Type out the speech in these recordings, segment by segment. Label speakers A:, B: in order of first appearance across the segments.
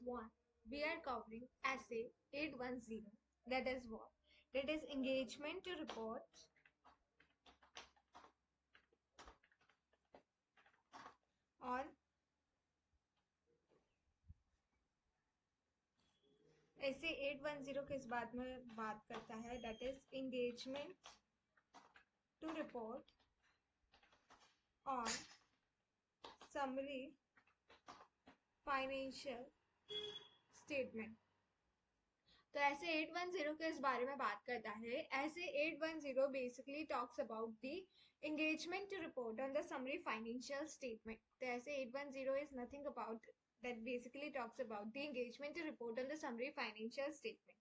A: 1 we are covering essay 810. That is what? That is engagement to report on ऐसे 810 किस बात में बात करता है? That is engagement to report on summary financial statement. तो ऐसे 810 के इस बारे में बात करता है। SA 810 basically talks about the engagement to report on the summary financial statement. तो SA 810 is nothing about that basically talks about the engagement to report on the summary financial statement।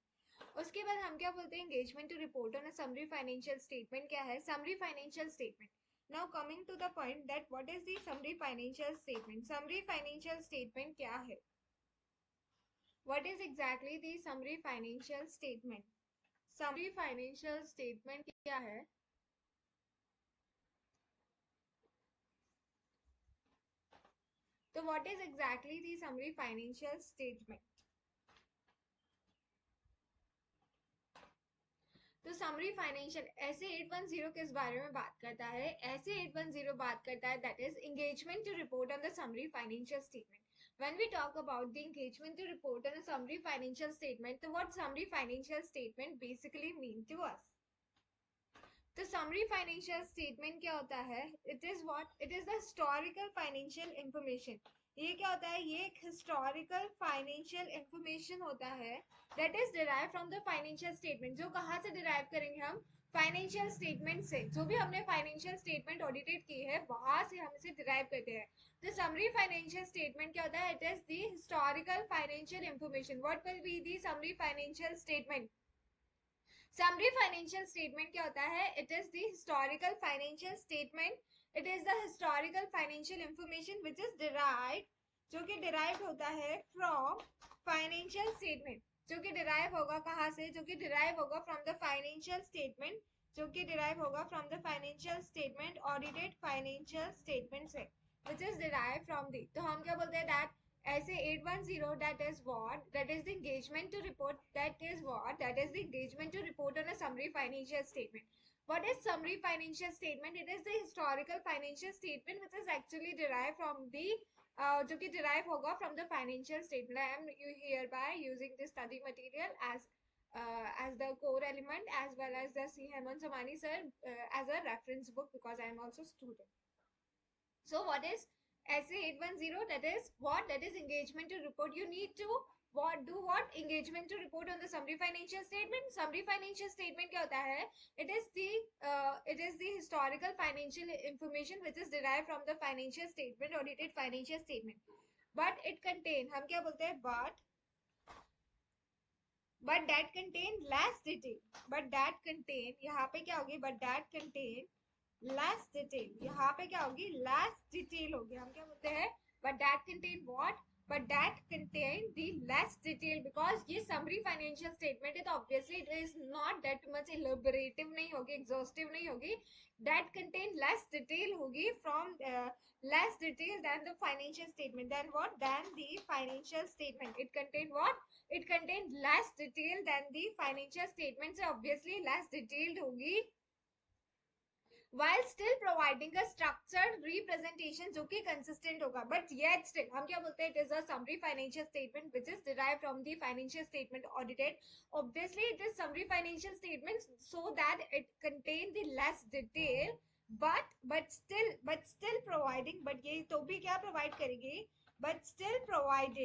A: उसके बाद हम क्या बोलते हैं? engagement to report on a summary financial statement क्या है? summary financial statement। now coming to the point that what is the summary financial statement? summary financial statement क्या है? what is exactly the summary financial statement? summary financial statement क्या है? तो what is exactly the summary financial statement? तो summary financial ऐसे 810 किस बारे में बात करता है? ऐसे 810 बात करता है that is engagement to report on the summary financial statement. When we talk about the engagement to report on a summary financial statement, तो what summary financial statement basically mean to us? तो summary financial statement क्या होता है? It is what? It is the historical financial information. ये क्या होता है? ये एक हिस्टोरिकल फाइनेंशियल इंफॉर्मेशन होता है that is derive from the financial statement. जो कहाँ से डिराइव करेंगे हम? फाइनेंशियल स्टेटमेंट से। जो भी हमने फाइनेंशियल स्टेटमेंट ऑडिटेड की है वहां से हम इसे डिराइव करते हैं। तो समरी फाइनेंशियल स्टेटमेंट क्या होता है? It is the historical financial information. What will be the summary financial statement? Summary financial statement क्या होता है? It is the historical financial statement. It is the historical financial information which is derive, जो कि derive होता है from financial statement. जो कि derive होगा कहाँ से? जो कि डिराइव होगा फ्रॉम द फाइनेंशियल स्टेटमेंट। जो कि डिराइव होगा from the financial statement, audited financial statement से, which is derive from the. तो हम क्या बोलते हैं? दैट ऐसे 810 that is what? That is the engagement to report. That is what? That is the engagement to report on a summary financial statement. What is summary financial statement? It is the historical financial statement which is actually derived from the जो कि derive होगा from the financial statement. I am hereby using this study material as the core element as well as the C. Hemant Somani sir as a reference book because I am also student. So what is SA 810? That is what? That is engagement to report. You need to what? Do what? Engagement to report on the summary financial statement. Summary financial statement क्या होता है? It is the historical financial information which is derived from the financial statement, audited financial statement. But it contain, हम क्या बोलते हैं? But that contain less detail. But that contain, यहाँ पे क्या होगी? But that contain less detail। यहाँ पे क्या होगी? less detail होगी। हम क्या बोलते हैं? But that contain what? But that contain the less detail because ये summary financial statement है तो obviously it is not that much elaborative नहीं होगी, exhaustive नहीं होगी। That contain less detail होगी from less detail than the financial statement। Then what? Than the financial statement। It contain what? It contain less detail than the financial statement से obviously less detailed होगी while still providing a structured representation जो कि consistent होगा। But yet still हम क्या बोलते हैं? It is a summary financial statement which is derived from the financial statement audited। Obviously it is summary financial statements so that it contain the less detail but still providing, but ये तो भी क्या provide करेगी? But still provide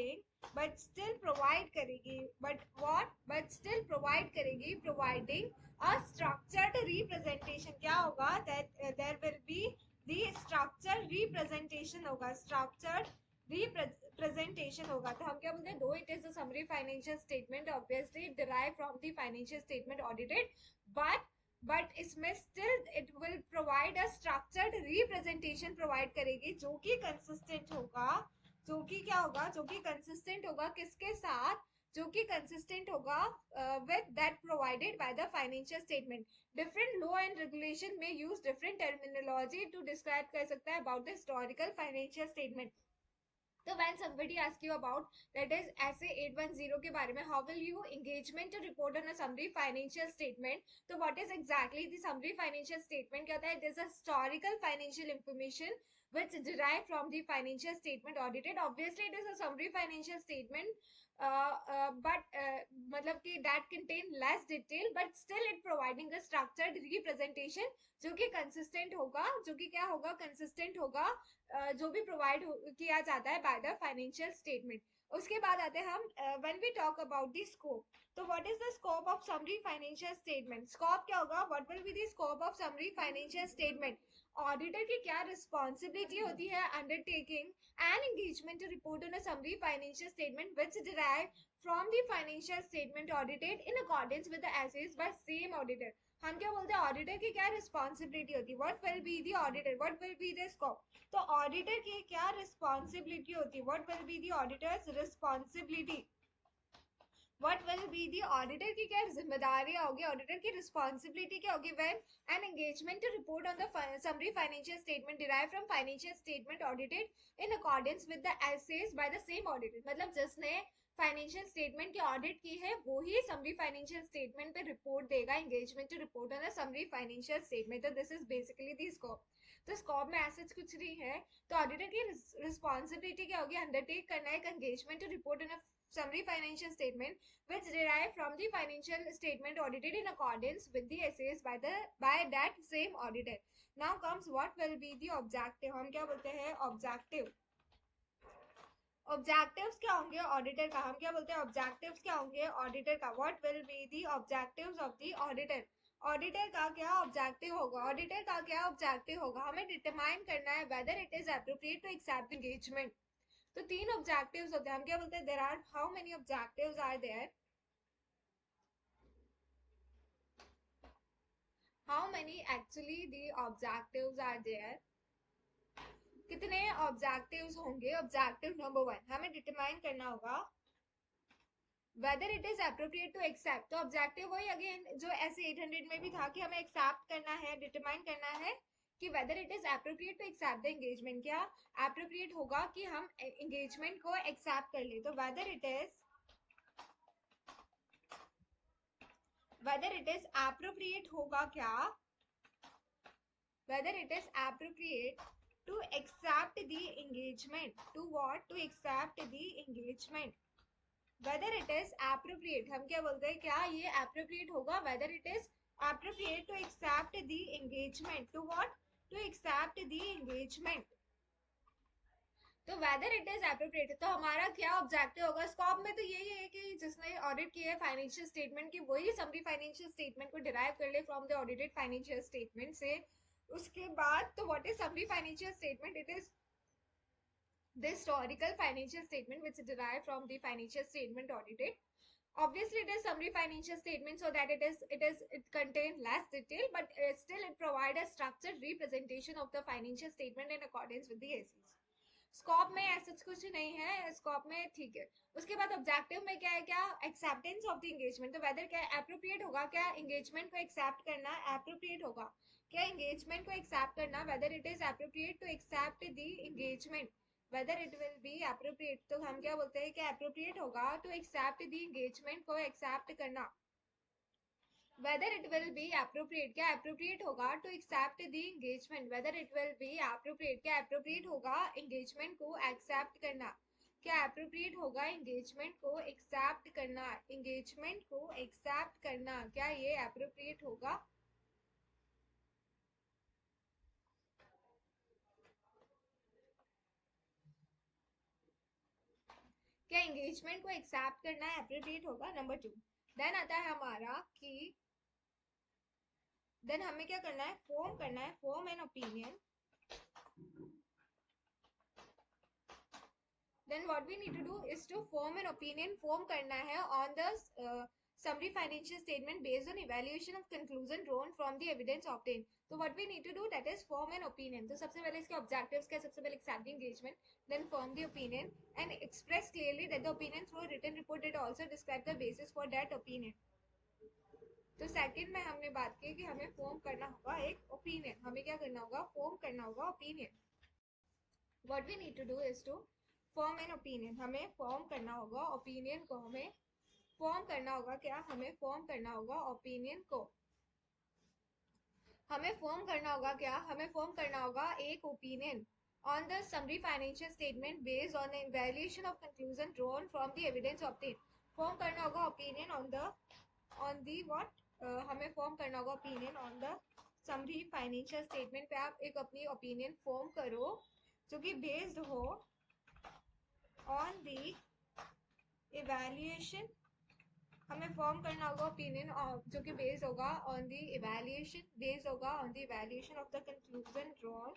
A: करेगी, but what? But still provide करेगी, providing a structured representation। क्या होगा? That there will be the structured representation होगा, structured representation होगा। तो हम क्या बोलते हैं? Though it is a summary financial statement obviously derived from the financial statement audited, but इसमें still it will provide a structured representation provide करेगी जो कि consistent होगा। जो कि क्या होगा? जो कि consistent होगा किसके साथ? जो कि consistent होगा with that provided by the financial statement। different law and regulation may use different terminology to describe कर सकता है about the historical financial statement। तो when somebody asks you about that is essay 810 के बारे में, how will you engagement to report on a summary financial statement. तो what is exactly the summary financial statement क्या होता है? It is a historical financial information which derived from the financial statement audited. Obviously it is a summary financial statement, but मतलब कि that contain less detail but still it providing a structured representation जो कि consistent होगा, जो कि क्या होगा, consistent होगा, जो भी प्रोवाइड किया जाता है बाय द फाइनेंशियल स्टेटमेंट. उसके बाद आते हैं हम when we talk about the scope. तो what is the scope of summary financial statement? Scope क्या होगा? What will be the scope of summary financial statement? Auditor की क्या रिस्पॉन्सिबिलिटी होती है undertaking an engagement to report on a summary financial statement which derive from the financial statement audited in accordance with the SAs by same auditor. हम क्या बोलते हैं? Auditor की क्या रिस्पॉन्सिबिलिटी होती है? What will be the auditor, what will be the scope. तो auditor की क्या रिस्पॉन्सिबिलिटी होती है? What will be the auditor's responsibility? What will be the auditor की क्या जिम्मेदारियां होगी? ऑडिटर की रिस्पॉन्सिबिलिटी क्या होगी? When an engagement to report on the summary financial statement derive from financial statement audited in accordance with the SAs by the same auditor. मतलब जिसने financial statement की ऑडिट की है वो ही समरी फाइनेंशियल स्टेटमेंट पे रिपोर्ट देगा, engagement to report on the summary financial statement. तो this is basically the scope. तो स्कोप में ऐसा कुछ नहीं है. तो ऑडिटर की रिस्पॉन्सिबिलिटी क्या होगी? अंडरटेक करना है engagement to report on a summary financial statement which derive from the financial statement audited in accordance with the essays by that same auditor. Now comes what will be the objective. हम क्या बोलते हैं? objective. Objectives क्या होंगे auditor का? हम क्या बोलते हैं? ऑब्जेक्टिव्स क्या होंगे ऑडिटर का? What will be the objectives of the auditor. Auditor का क्या ऑब्जेक्टिव होगा? ऑडिटर का क्या ऑब्जेक्टिव होगा? हमें डिटरमाइन करना है whether it is appropriate to accept engagement. तो तीन ऑब्जेक्टिव्स होते हैं. हम क्या बोलते हैं? There are how many objectives are there? How many actually the objectives are there? कितने ऑब्जेक्टिव्स होंगे? ऑब्जेक्टिव नंबर 1 हमें डिटरमाइन करना होगा whether it is appropriate to accept. तो ऑब्जेक्टिव वही अगेन जो ऐसे 800 में भी था कि हमें एक्सेप्ट करना है, डिटरमाइन करना है कि whether it is appropriate to accept the engagement. क्या appropriate होगा कि हम engagement को accept कर ले. तो whether it is appropriate होगा क्या? whether it is appropriate to accept the engagement. To what? To accept the engagement. whether it is appropriate. हम क्या बोलते हैं? क्या ये appropriate होगा? whether it is appropriate to accept the engagement. To what? To accept the engagement. तो whether it is appropriate. तो हमारा क्या ऑब्जेक्टिव होगा? स्कोप में तो यही है कि जिसने ऑडिट किया है फाइनेंशियल स्टेटमेंट की वही समरी फाइनेंशियल स्टेटमेंट को डिराइव कर ले from the audited financial statement से. उसके बाद तो what is summary financial statement? It is the historical financial statement which is derived from the financial statement audited. Obviously it is summary financial statement so that it contain less detail but still it provide a structured representation of the financial statement in accordance with the ACs. Scope में ऐसा कुछ नहीं है. Scope में ठीक है. उसके बाद ऑब्जेक्टिव में क्या है? क्या एक्सेप्टेंस ऑफ द एंगेजमेंट. तो वेदर क्या एप्रोप्रिएट होगा? क्या एंगेजमेंट को एक्सेप्ट करना एप्रोप्रिएट होगा? क्या एंगेजमेंट को एक्सेप्ट करना whether it is appropriate to accept the engagement. Whether it will be appropriate. तो हम क्या बोलते हैं कि एप्रोप्रिएट होगा टू एक्सेप्ट द एंगेजमेंट को एक्सेप्ट करना. whether it will be appropriate. क्या appropriate होगा to accept the engagement. whether it will be appropriate. क्या appropriate होगा engagement को accept करना. क्या appropriate होगा engagement को accept करना. engagement को accept करना. क्या ये appropriate होगा? क्या engagement को accept करना appropriate होगा? नंबर 2. देन आता है हमारा कि देन हमें क्या करना है? फॉर्म करना है. Form an opinion. then what we need to do is to form an opinion. form करना है on the summary financial statement based on evaluation of conclusion drawn from the evidence obtained. so what we need to do that is form an opinion. तो सबसे पहले इसके objectives क्या? सबसे पहले accept the engagement, then form the opinion and express clearly that the opinion through a written report that also describe the basis for that opinion. तो second में हमने बात की कि हमें फॉर्म करना होगा एक ओपिनियन. हमें क्या करना होगा? फॉर्म करना होगा opinion. what we need to do is to form an opinion, हमें फॉर्म करना होगा ओपिनियन को, हमें फॉर्म करना होगा क्या, हमें फॉर्म करना होगा ओपिनियन को, हमें फॉर्म करना होगा क्या, हमें फॉर्म करना होगा एक opinion on the summary financial statement based on the evaluation of conclusion drawn from the evidence obtained. Form करना होगा ओपिनियन on the what, हमें फॉर्म करना होगा opinion on the summary financial statement पे आप एक अपनी ओपिनियन फॉर्म करो जो कि बेस्ड हो on the evaluation, हमें फॉर्म करना होगा ओपिनियन जो कि बेस्ड होगा ऑन द इवैल्यूएशन, बेस्ड होगा on the evaluation of the conclusion drawn,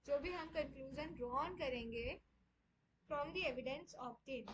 A: जो भी हम कंक्लूजन ड्रॉन करेंगे फ्रॉम द एविडेंस ऑब्टेन।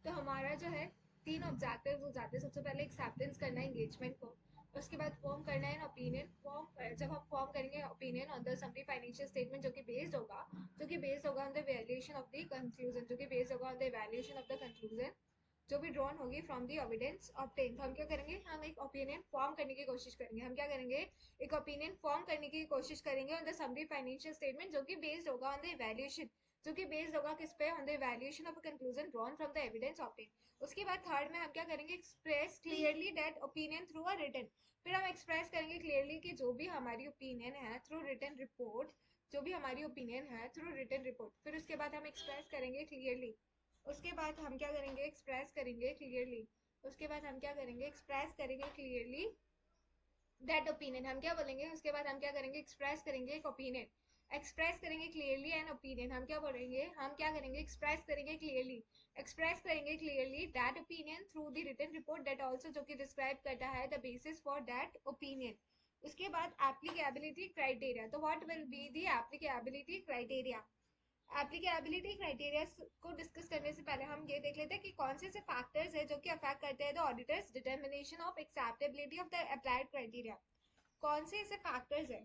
A: तो हमारा जो है तीन ऑब्जेक्टिव हो जाते हैं। सबसे पहले एक्सेप्टेंस करना है एंगेजमेंट को, उसके बाद फॉर्म करना है ओपिनियन, फॉर्म जब हम फॉर्म करेंगे opinion on the summary financial statement जो कि बेस्ड होगा on the valuation of the conclusion, जो कि बेस्ड होगा on the valuation of the conclusion जो भी ड्रॉन होगी फ्रॉम दी एविडेंस ऑब्टेन। तो हम क्या करेंगे, हम एक ओपिनियन फॉर्म करने की कोशिश करेंगे, हम क्या करेंगे, एक ओपिनियन फॉर्म करने की कोशिश करेंगे on the summary financial statement जो कि बेस्ड होगा ऑन द इवैल्यूएशन, जो कि बेस्ड होगा किस पे, on the evaluation of conclusion drawn from the evidence obtain. उसके बाद थर्ड में हम क्या करेंगे, express clearly that opinion through a written, फिर हम एक्सप्रेस करेंगे क्लियरली कि जो भी हमारी ओपिनियन है थ्रू रिटन रिपोर्ट, जो भी हमारी ओपिनियन है थ्रू रिटन रिपोर्ट, फिर उसके बाद हम एक्सप्रेस करेंगे क्लियरली, उसके बाद हम क्या करेंगे, एक्सप्रेस करेंगे क्लियरली, उसके बाद हम क्या करेंगे, एक्सप्रेस करेंगे क्लियरली दैट ओपिनियन, हम क्या बोलेंगे, उसके बाद हम क्या करेंगे, एक्सप्रेस करेंगे एक ओपिनियन, एक्सप्रेस करेंगे क्लियरली एन ओपिनियन, हम क्या बोलेंगे, हम क्या करेंगे, एक्सप्रेस करेंगे क्लियरली, एक्सप्रेस करेंगे clearly that opinion through the written report that also, जो कि डिस्क्राइब करता है the basis for that opinion. उसके बाद एप्लीकेबिलिटी क्राइटेरिया, तो what will be the applicability criteria, applicability criteria को डिस्कस करने से पहले हम ये देख लेते हैं कि कौन से फैक्टर्स है जो कि अफेक्ट करते हैं the auditors determination of acceptability of the applied criteria. कौन से ऐसे फैक्टर्स है,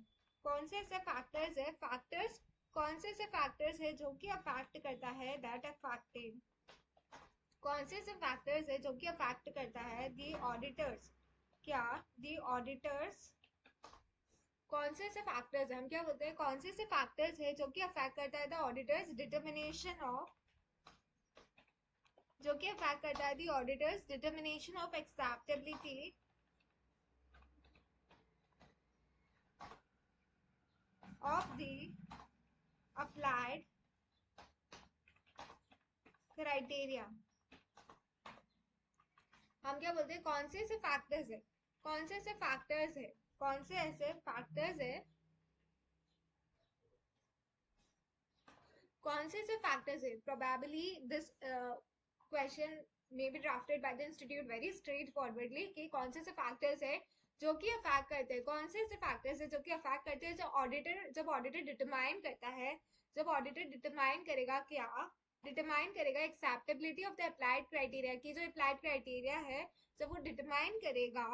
A: कौन से ऐसे फैक्टर्स है, फैक्टर्स कौन से ऐसे फैक्टर्स है जो कि अफेक्ट करता है दैट अफेक्टेड, कौन से ऐसे फैक्टर्स है जो कि अफेक्ट करता है द ऑडिटर्स, क्या द ऑडिटर्स, कौन से ऐसे फैक्टर्स है, हम क्या बोलते हैं, कौन से ऐसे फैक्टर्स है जो कि अफेक्ट करता है द ऑडिटर्स डिटर्मिनेशन ऑफ, जो कि अफेक्ट करता है the auditors determination of acceptability of the applied criteria. हम क्या बोलते हैं, कौन से ऐसे फैक्टर्स है, कौन से ऐसे फैक्टर्स है, कौन से ऐसे फैक्टर्स है, कौन से ऐसे फैक्टर्स है, probably this question may be drafted by the institute very straight forwardly कि कौन से ऐसे फैक्टर्स है जो कि अफेक्ट करते हैं, कौन से ऐसे फैक्टर्स है जो कि अफेक्ट करते हैं, जब ऑडिटर डिटरमाइन करता है, जब ऑडिटर डिटरमाइन करेगा क्या, डिटरमाइन करेगा acceptability of the applied criteria की, जो अप्लाइड क्राइटेरिया है जब वो डिटरमाइन करेगा,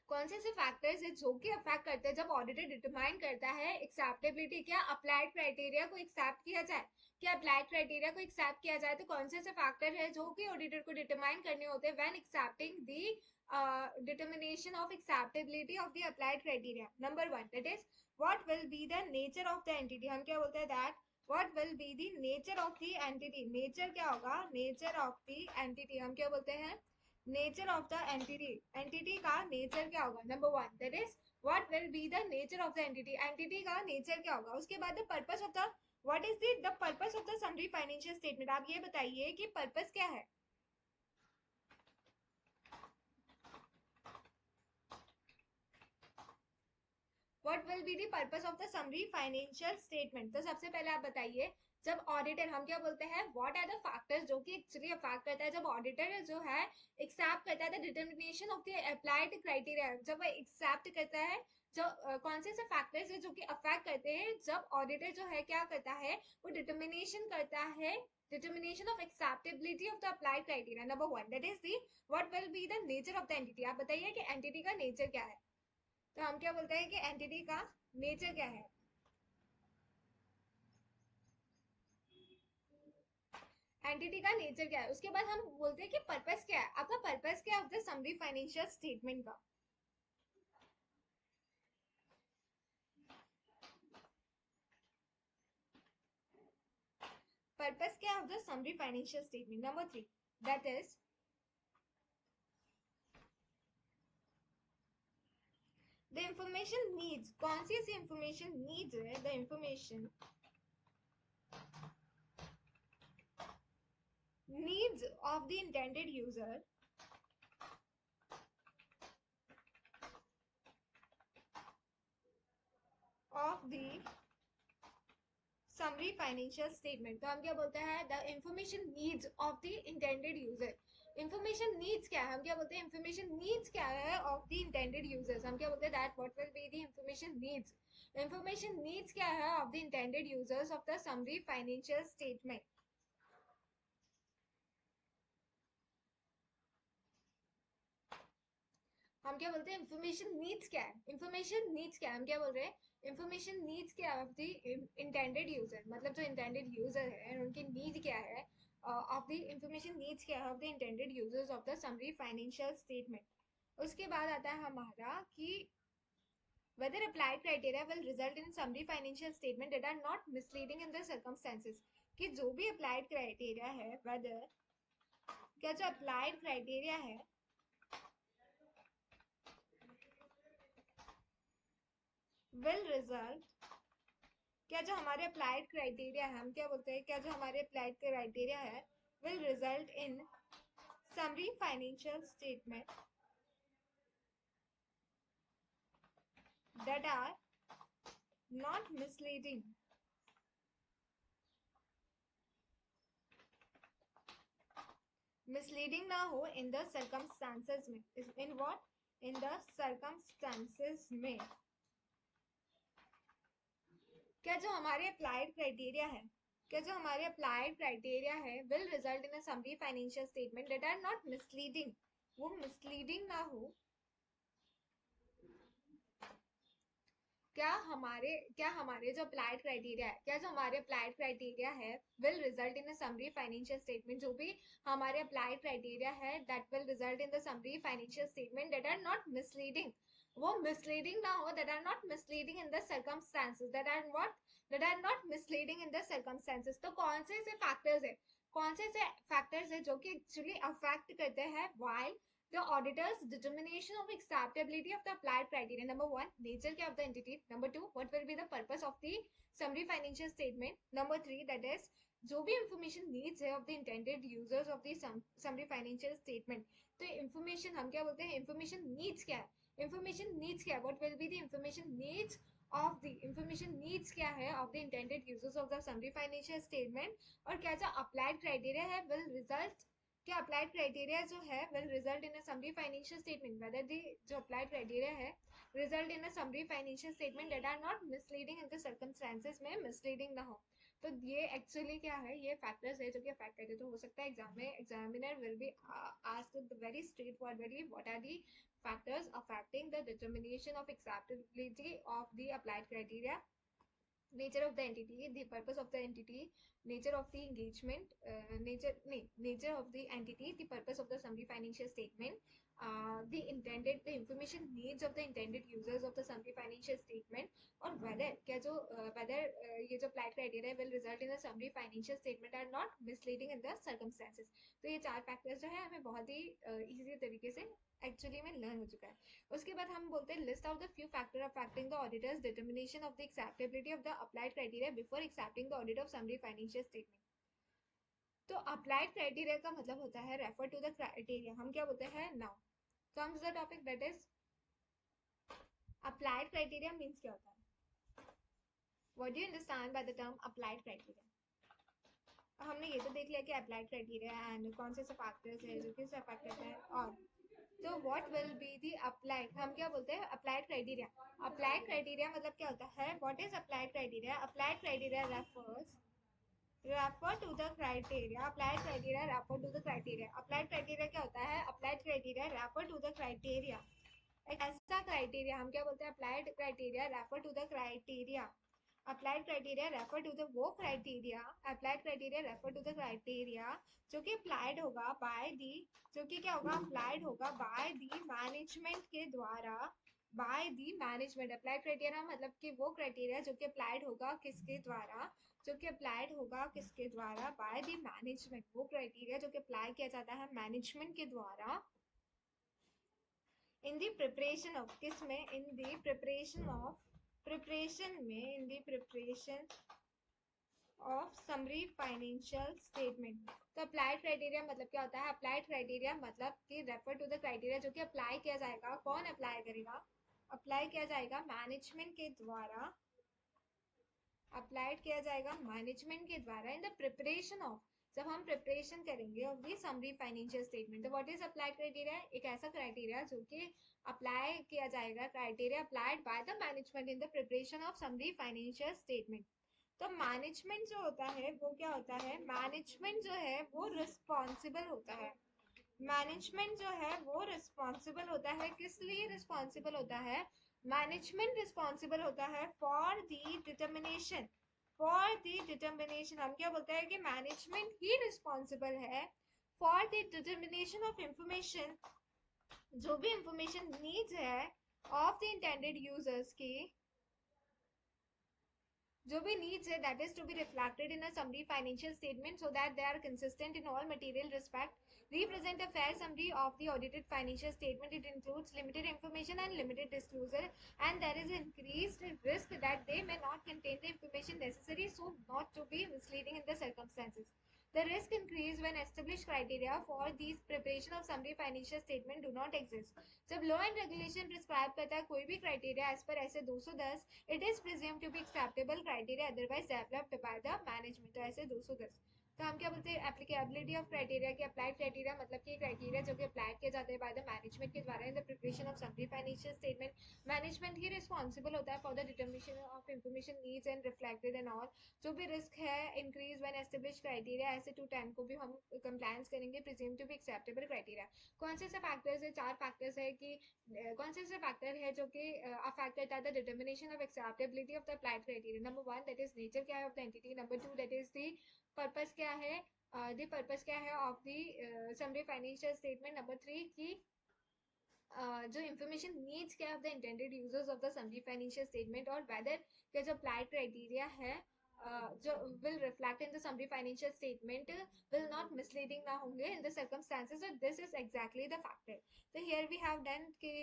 A: कौन से ऐसे फैक्टर्स है जो कि अफेक्ट करते हैं, जब ऑडिटर डिटरमाइन करता है एक्सेप्टेबिलिटी, क्या अप्लाइड क्राइटेरिया को एक्सेप्ट किया जाए, कि अप्लाइड क्राइटेरिया को एक्सेप्ट किया जाए तो कौन से ऐसे फैक्टर है जो कि ऑडिटर को डिटरमाइन करने होते हैं when accepting the determination of acceptability of the applied criteria. Number 1 that is what will be the nature of the entity. हम क्या बोलते हैं that what will be the nature of the entity. Nature क्या होगा, nature of the entity. हम क्या बोलते हैं, nature of the entity. Entity का नेचर क्या होगा. Number 1 that is what will be the nature of the entity. Entity का नेचर क्या होगा. उसके बाद the purpose of the, what is the purpose of the summary financial statement. आप ये बताइए कि पर्पस क्या है. What will be the purpose of the summary financial statement. तो सबसे पहले आप बताइए, जब ऑडिटर, हम क्या बोलते हैं व्हाट आर द फैक्टर्स जो कि एक्चुअली अफेक्ट करता है, जब ऑडिटर जो है एक्सेप्ट करता है the determination of the applied criteria, जब वो एक्सेप्ट करता है जो कौन से ऐसे फैक्टर्स है जो कि अफेक्ट करते हैं, जब ऑडिटर जो है क्या करता है वो डिटर्मिनेशन करता है, determination of acceptability of the applied criteria. Number 1 that is the what will be the nature of the entity. आप बताइए कि एंटिटी का नेचर क्या है. तो हम क्या बोलते हैं कि एंटिटी का नेचर क्या है. एंटिटी का नेचर क्या है. उसके बाद हम बोलते हैं कि पर्पस क्या है. आपका पर्पस क्या है of the summary financial statement का. पर्पस क्या है of the summary financial statement. Number 3 that is the information needs. कौन सी ऐसी इंफॉर्मेशन नीड्स है. The information needs of the intended user of the summary financial statement. तो हम क्या बोलते हैं the information needs of the intended user. information needs क्या है. हम क्या बोलते हैं information needs क्या है of the intended users. हम क्या बोलते हैं that what will be the information needs. information needs क्या है of the intended users of the summary financial statement. हम क्या बोलते हैं इंफॉर्मेशन नीड्स क्या है. इंफॉर्मेशन नीड्स क्या है. हम क्या बोल रहे हैं इंफॉर्मेशन नीड्स क्या है ऑफ द इंटेंडेड यूजर. मतलब जो इंटेंडेड यूजर है उनकी नीड क्या है ऑफ द इंफॉर्मेशन नीड्स क्या है of the intended users of the summary financial statement. उसके बाद आता है हमारा कि whether applied criteria will result in summary financial statement that are not misleading in the circumstances. कि जो भी applied criteria है whether, क्या जो applied criteria है will result, क्या जो हमारे अप्लाइड क्राइटेरिया है, हम क्या बोलते हैं क्या जो हमारे अप्लाइड क्राइटेरिया है will result in summary financial statement that are not misleading, misleading ना हो इन द सर्कमस्टांसेस में. In what, in the circumstances में. क्या जो हमारे अप्लाइड क्राइटेरिया है, क्या जो हमारे अप्लाइड क्राइटेरिया है will result in a summary financial statement that are not misleading, वो मिसलीडिंग ना हो. क्या हमारे जो अप्लाइड क्राइटेरिया है, क्या जो हमारे अप्लाइड क्राइटेरिया है will result in a summary financial statement. जो भी हमारे अप्लाइड क्राइटेरिया है that will result in the summary financial statement that are not misleading, वो मिसलीडिंग ना हो. That are not misleading in the circumstances. That are what, that are not misleading in the circumstances. तो कौन से ऐसे factors है, कौन से ऐसे फैक्टर्स है जो कि एक्चुअली अफेक्ट करते हैं while the auditor's determination of acceptability of the applied criteria. Number 1 nature of the entity. Number 2 what will be the purpose of the summary financial statement. Number 3 that is जो भी information needs है of the intended users of the summary financial statement. तो information हम क्या बोलते हैं, information needs क्या है, information needs क्या है, what will be the information needs of the, information needs क्या है of the intended users of the summary financial statement. और क्या जो applied criteria है will result, क्या अप्लाइड क्राइटेरिया जो है will result in a summary financial statement whether the, जो अप्लाइड क्राइटेरिया है result in a summary financial statement that are not misleading in the circumstances में मिसलीडिंग ना हो. तो ये एक्चुअली क्या है, ये फैक्टर्स है जो कि अफेक्ट करते. तो हो सकता है एग्जाम में examiner will be asked very straightforwardly what are the factors affecting the determination of acceptability of the applied criteria. nature of the entity, the purpose of the entity, nature of the engagement, nature of the entity, the purpose of the summary financial statement, the information needs of the intended users of the summary financial statement, और whether ये जो applied criteria will result in a summary financial statement are not misleading in the circumstances. तो ये चार factors जो है हमें बहुत ही इजी तरीके से एक्चुअली में लर्न हो चुका है. उसके बाद हम बोलते हैं list out the few factor affecting the auditors determination of the acceptability of the applied criteria before accepting the audit of summary financial statement. तो अप्लाइड क्राइटेरिया का मतलब होता है रेफर टू द क्राइटेरिया. हम क्या बोलते हैं now comes the topic that is applied criteria means क्या होता है. What do you understand by the term applied criteria. हमने ये तो देख लिया कि अप्लाइड क्राइटेरिया एंड कौन से फैक्टर्स है जो किस अफेक्ट करता है. और तो what will be the applied, हम क्या बोलते हैं अप्लाइड क्राइटेरिया. अप्लाइड क्राइटेरिया मतलब क्या होता है. What is applied criteria. Applied criteria refer to the criteria. Applied criteria refer to the criteria. Applied criteria क्या होता है. Applied criteria refer to the criteria. एक ऐसा क्राइटेरिया हम क्या बोलते हैं applied criteria refer to the criteria. Applied criteria refer to the वो criteria. Applied criteria refer to the criteria जो कि अप्लाइड होगा बाय दी, जो कि क्या होगा अप्लाइड होगा बाय दी मैनेजमेंट के द्वारा. By the management. Applied criteria मतलब कि वो क्राइटेरिया जो कि अप्लाइड होगा किसके द्वारा, जो कि अप्लाइड होगा किसके द्वारा बाय दी मैनेजमेंट. वो क्राइटेरिया जो कि अप्लाई किया जाता है मैनेजमेंट के द्वारा इन दी प्रिपरेशन ऑफ किस में in the preparation of preparation में in the preparation of summary financial statement. तो अप्लाइड क्राइटेरिया मतलब क्या होता है. अप्लाइड क्राइटेरिया मतलब कि रेफर टू द क्राइटेरिया जो कि अप्लाई किया जाएगा. कौन अप्लाई करेगा. अप्लाई किया जाएगा मैनेजमेंट के द्वारा. अप्लाइड किया जाएगा मैनेजमेंट के द्वारा इन द प्रिपरेशन ऑफ, जब हम प्रिपरेशन करेंगे of the summary financial statement. तो व्हाट इज अप्लाइड क्राइटेरिया. एक ऐसा क्राइटेरिया जो कि अप्लाई किया जाएगा. Criteria applied by the management in the preparation of summary financial statement. तो मैनेजमेंट जो होता है वो क्या होता है. मैनेजमेंट जो है वो रिस्पॉन्सिबल होता है. मैनेजमेंट जो है वो रिस्पॉन्सिबल होता है. किस लिए रिस्पॉन्सिबल होता है. मैनेजमेंट रिस्पॉन्सिबल होता है for the determination. For the determination हम क्या बोलते हैं कि मैनेजमेंट ही रिस्पॉन्सिबल है for the determination of information. जो भी इंफॉर्मेशन नीड्स है ऑफ द इंटेंडेड यूजर्स की, जो भी needs है that is to be reflected in a summary financial statement so that they are consistent in all material respect, represent a fair summary of the audited financial statement. It includes limited information and limited disclosure, and there is increased risk that they may not contain the information necessary so not to be misleading in the circumstances. The risk increase when established criteria for these preparation of summary financial statement do not exist. जब law and regulation prescribe करता है कोई भी criteria as per ऐसे 210, it is presumed to be acceptable criteria otherwise developed by the management. तो ऐसे 210. तो हम क्या बोलते हैं एप्लीकेबिलिटी ऑफ क्राइटेरिया की. अप्लाइड क्राइटेरिया मतलब कि क्राइटेरिया जो कि अप्लाई किए जाते हैं बाय द मैनेजमेंट के द्वारा in the preparation of summary financial statement. Management ही रिस्पॉन्सिबल होता है for the determination of information needs and reflected and all. जो भी रिस्क है इंक्रीज व्हेन एस्टेब्लिश क्राइटेरिया ऐसे 210 को भी हम कंप्लायंस करेंगे presume to be acceptable criteria. कौन से फैक्टर्स है. चार फैक्टर्स है कि कौन से फैक्टर है जो कि अफेक्ट करता है the determination of acceptability of the applied criteria. Number 1 that is nature क्या है of the entity. Number 2 that is the purpose क्या है. द पर्पस क्या है of the summary financial statement. Number 3 की जो इंफॉर्मेशन नीड्स क्या है of the intended users of the summary financial statement. और वेदर का जो अप्लाइड क्राइटेरिया है जो will reflect in the summary financial statement will not misleading ना होंगे in the circumstances. So this is exactly the factor. तो here we have done कि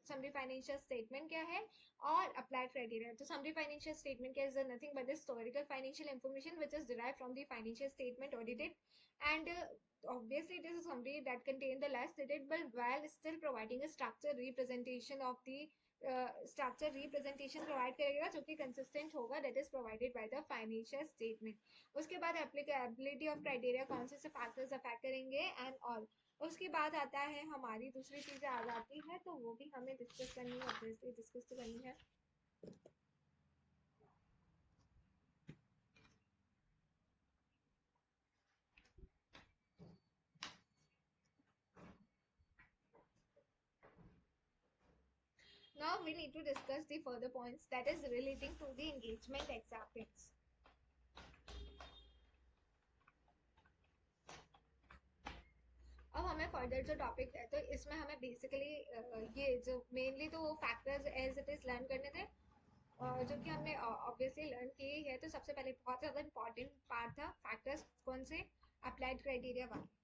A: summary financial statement क्या है और अप्लाइड क्राइटेरिया. तो समरी फाइनेंशियल स्टेटमेंट क्या is nothing but the historical financial information which is derived from the financial statement audited, and obviously it is a summary that contain the less stated but while still providing a structured representation of the structure representation provide करेगा जो कि consistent होगा that is provided by the financial statement. उसके बाद applicability of criteria कौन से factors affect करेंगे and all. उसके बाद आता है हमारी दूसरी चीजें आ जाती है तो वो भी हमें डिस्कस करनी है. ऑब्वियसली डिस्कस तो करनी है. Now Now we need to discuss the further points that is relating to the engagement acceptance. अब हमें फर्दर जो टॉपिक है तो इसमें हमें बेसिकली ये जो मेनली तो वो factors as it is learn करने थे, जो कि हमने ऑब्वियसली लर्न किए ही है। तो सबसे पहले बहुत ज़्यादा इंपॉर्टेंट पार्ट था फैक्टर्स कौन से, अप्लाइड क्राइटेरिया वाले।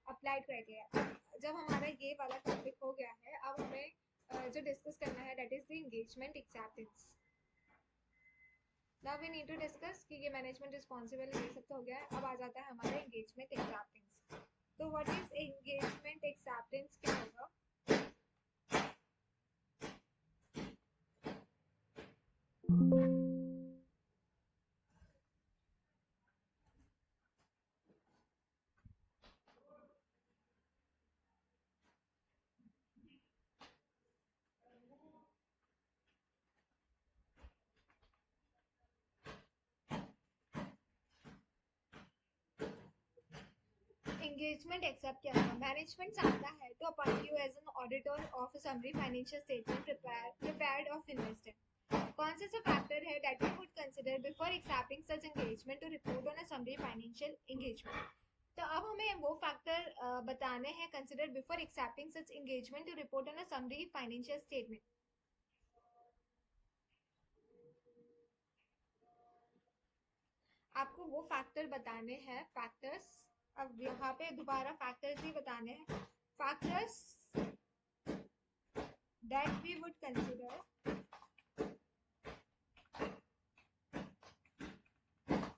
A: अप्लाइड क्राइटेरिया, जब हमारा ये वाला टॉपिक हो गया है, अब हमें जो डिस्कस करना है that is the engagement acceptance. Now we need to discuss कि ये मैनेजमेंट रिस्पॉन्सिबल ये सब तो हो गया है। अब आ जाता है हमारा एंगेजमेंट एक्सेप्टेंस। तो व्हाट इज एंगेजमेंट एक्सेप्टेंस क्या होगा? एंगेजमेंट एक्सेप्ट क्या होगा? मैनेजमेंट चाहता है to appoint you as an auditor of a summary financial statement prepared of investor। कौन से फैक्टर है that you would consider before accepting such engagement to report on a summary financial engagement? तो अब हमें वो factor बताने हैं consider before accepting such engagement to report on a summary financial statement. आपको वो फैक्टर बताने हैं, फैक्टर्स, अब यहाँ पे दोबारा फैक्टर्स ही बताने हैं, factors that we would consider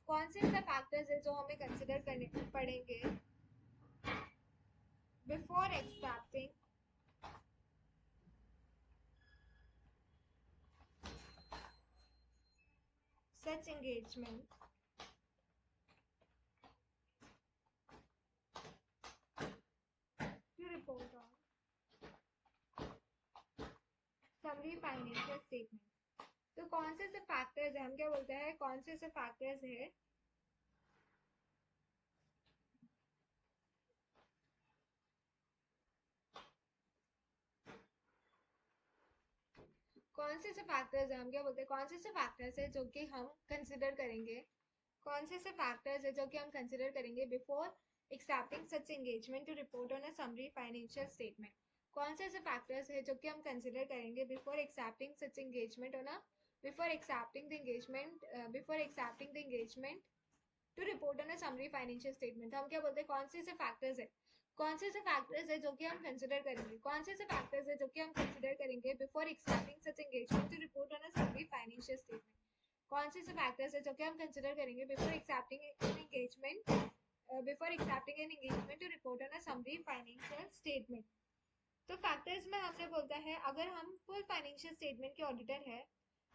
A: कौन से ऐसे फैक्टर्स है जो हमें कंसिडर करने पड़ेंगे before accepting such engagement to report on summary financial statement. तो कौन से ऐसे फैक्टर्स है, हम क्या बोलते हैं कौन से ऐसे फैक्टर्स है कौन से ऐसे फैक्टर्स है, हम क्या बोलते हैं कौन से ऐसे फैक्टर्स है जो कि हम कंसिडर करेंगे, कौन से ऐसे फैक्टर्स है जो कि हम कंसिडर करेंगे before accepting such engagement to report on a summary financial statement. कौन से ऐसे फैक्टर्स है जो कि हम कंसिडर करेंगे before accepting such engagement on a before accepting the engagement to report on a summary financial statement. हम क्या बोलते हैं कौन से ऐसे फैक्टर्स है, कौन से ऐसे फैक्टर्स है जो कि हम कंसिडर करेंगे, कौन से ऐसे फैक्टर्स है जो कि हम कंसिडर करेंगे before accepting such engagement to report on a summary financial statement. कौन से ऐसे फैक्टर्स है जो कि हम कंसिडर करेंगे before accepting an engagement to report on a summary financial statement. तो फैक्टर्स में हमने बोलता है अगर हम फुल फाइनेंशियल स्टेटमेंट के ऑडिटर है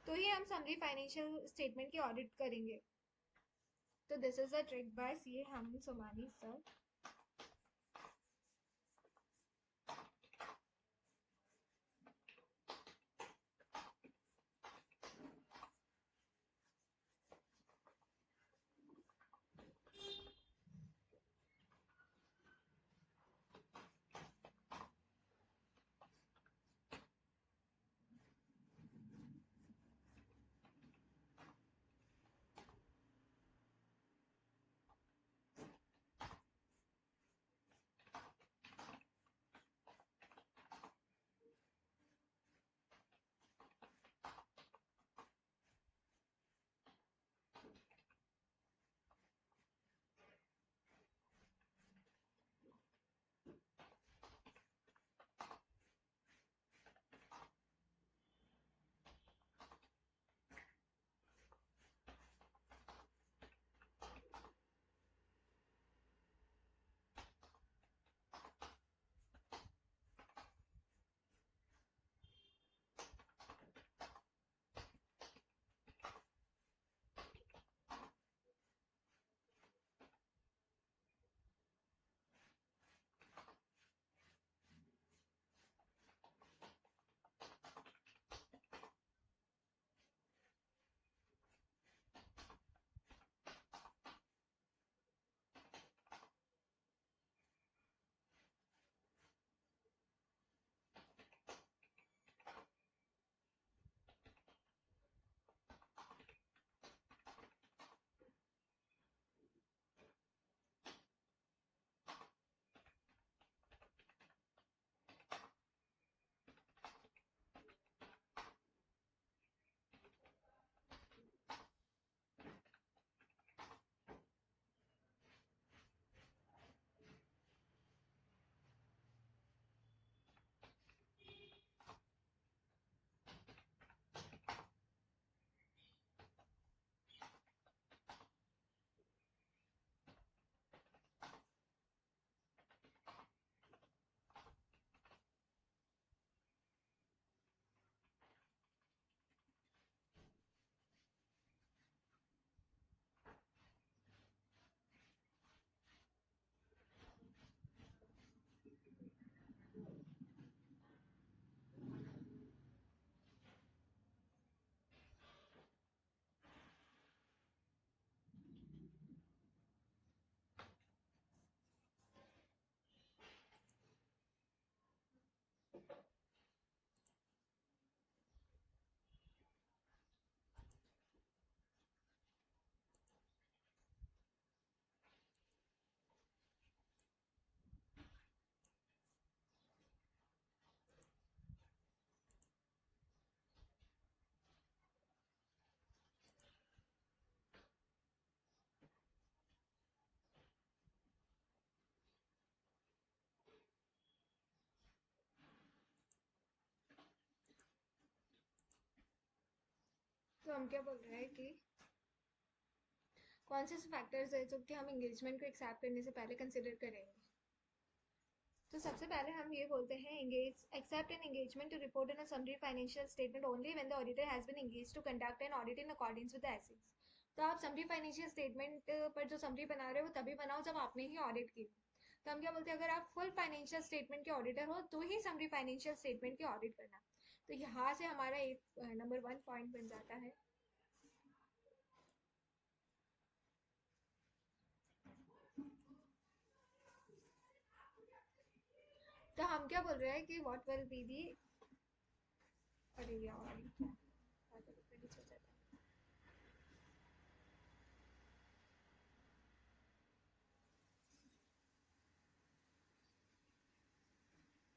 A: तो ही हम समरी फाइनेंशियल स्टेटमेंट की ऑडिट करेंगे। तो this is a trick by C Hemant Somani sir. तो हम क्या बोल रहे हैं कि कौन से फैक्टर्स है जो कि हम एंगेजमेंट को एक्सेप्ट करने से पहले कंसिडर करेंगे। तो सबसे पहले हम ये बोलते हैं engage accept an engagement to report in a summary financial statement only when the auditor has been engage to conduct an audit in according with the assets. तो आप समरी फाइनेंशियल स्टेटमेंट पर जो समरी बना रहे हो तभी बनाओ जब आपने ही ऑडिट की। तो हम क्या बोलते हैं, अगर आप फुल फाइनेंशियल स्टेटमेंट के ऑडिटर हो तो ही समरी फाइनेंशियल स्टेटमेंट की ऑडिट करना। तो यहाँ से हमारा एक नंबर 1 पॉइंट बन जाता है। तो हम क्या बोल रहे हैं कि व्हाट विल बी दी, अरे यार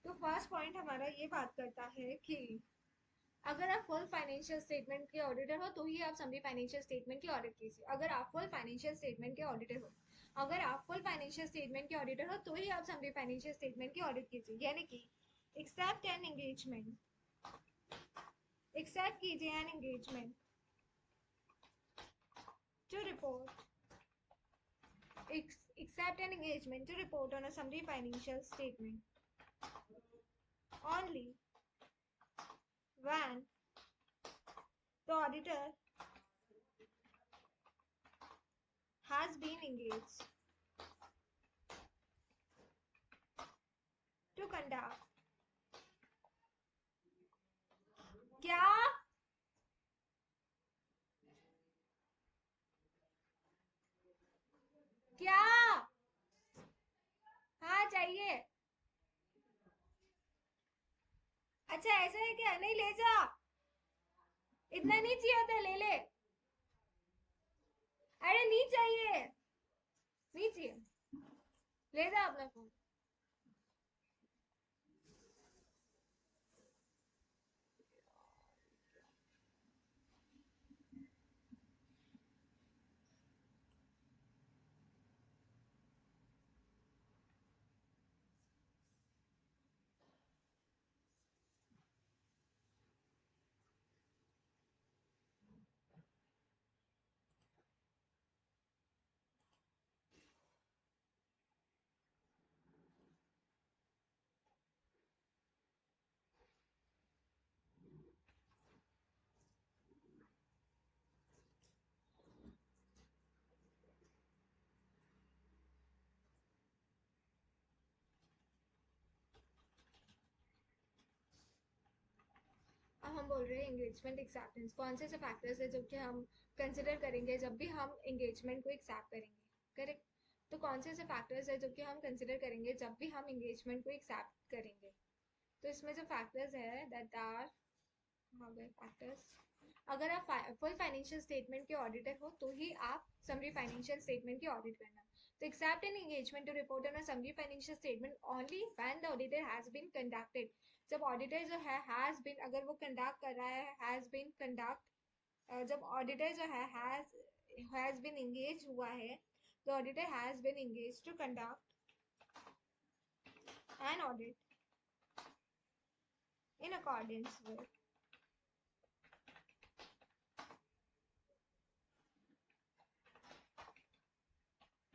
A: तो फर्स्ट पॉइंट हमारा ये बात करता है कि अगर आप फुल फाइनेंशियल स्टेटमेंट के ऑडिटर हो तो ही आप समरी फाइनेंशियल स्टेटमेंट की ऑडिट कीजिए। अगर आप फुल फाइनेंशियल स्टेटमेंट के ऑडिटर हो, अगर आप फुल फाइनेंशियल स्टेटमेंट के ऑडिटर हो तो ही आप समरी फाइनेंशियल स्टेटमेंट की ऑडिट कीजिए। यानी कि एक्सेप्ट एन एंगेजमेंट, एक्सेप्ट कीजिए an engagement to report, accept an engagement to report on a summary financial statement only when the auditor has been engaged to conduct क्या क्या हाँ चाहिए। अच्छा ऐसा है क्या, नहीं ले जा, इतना नहीं चाहिए होता, ले ले। अरे नहीं चाहिए, नहीं चाहिए, ले जा अपना फोन। अब हम बोल रहे हैं एंगेजमेंट एक्सेप्टेंस, कौन से फैक्टर्स है जो कि हम कंसिडर करेंगे जब भी हम एंगेजमेंट को एक्सेप्ट करेंगे। करेक्ट। तो कौन से फैक्टर्स है जो कि हम कंसिडर करेंगे जब भी हम एंगेजमेंट को एक्सेप्ट करेंगे। तो इसमें जो फैक्टर्स है दैट आर फैक्टर्स, अगर आप फुल फाइनेंशियल स्टेटमेंट के ऑडिटर हो तो ही आप समरी फाइनेंशियल स्टेटमेंट की ऑडिट करना। तो accept an engagement to report on a summary financial statement only when the auditor has been conducted. जब ऑडिटर जो है हैज बीन, अगर वो कंडक्ट कर रहा है हैज बीन कंडक्ट, जब ऑडिटर जो है हैज बीन एंगेज हुआ है, तो auditor has been engage to conduct an audit in accordance with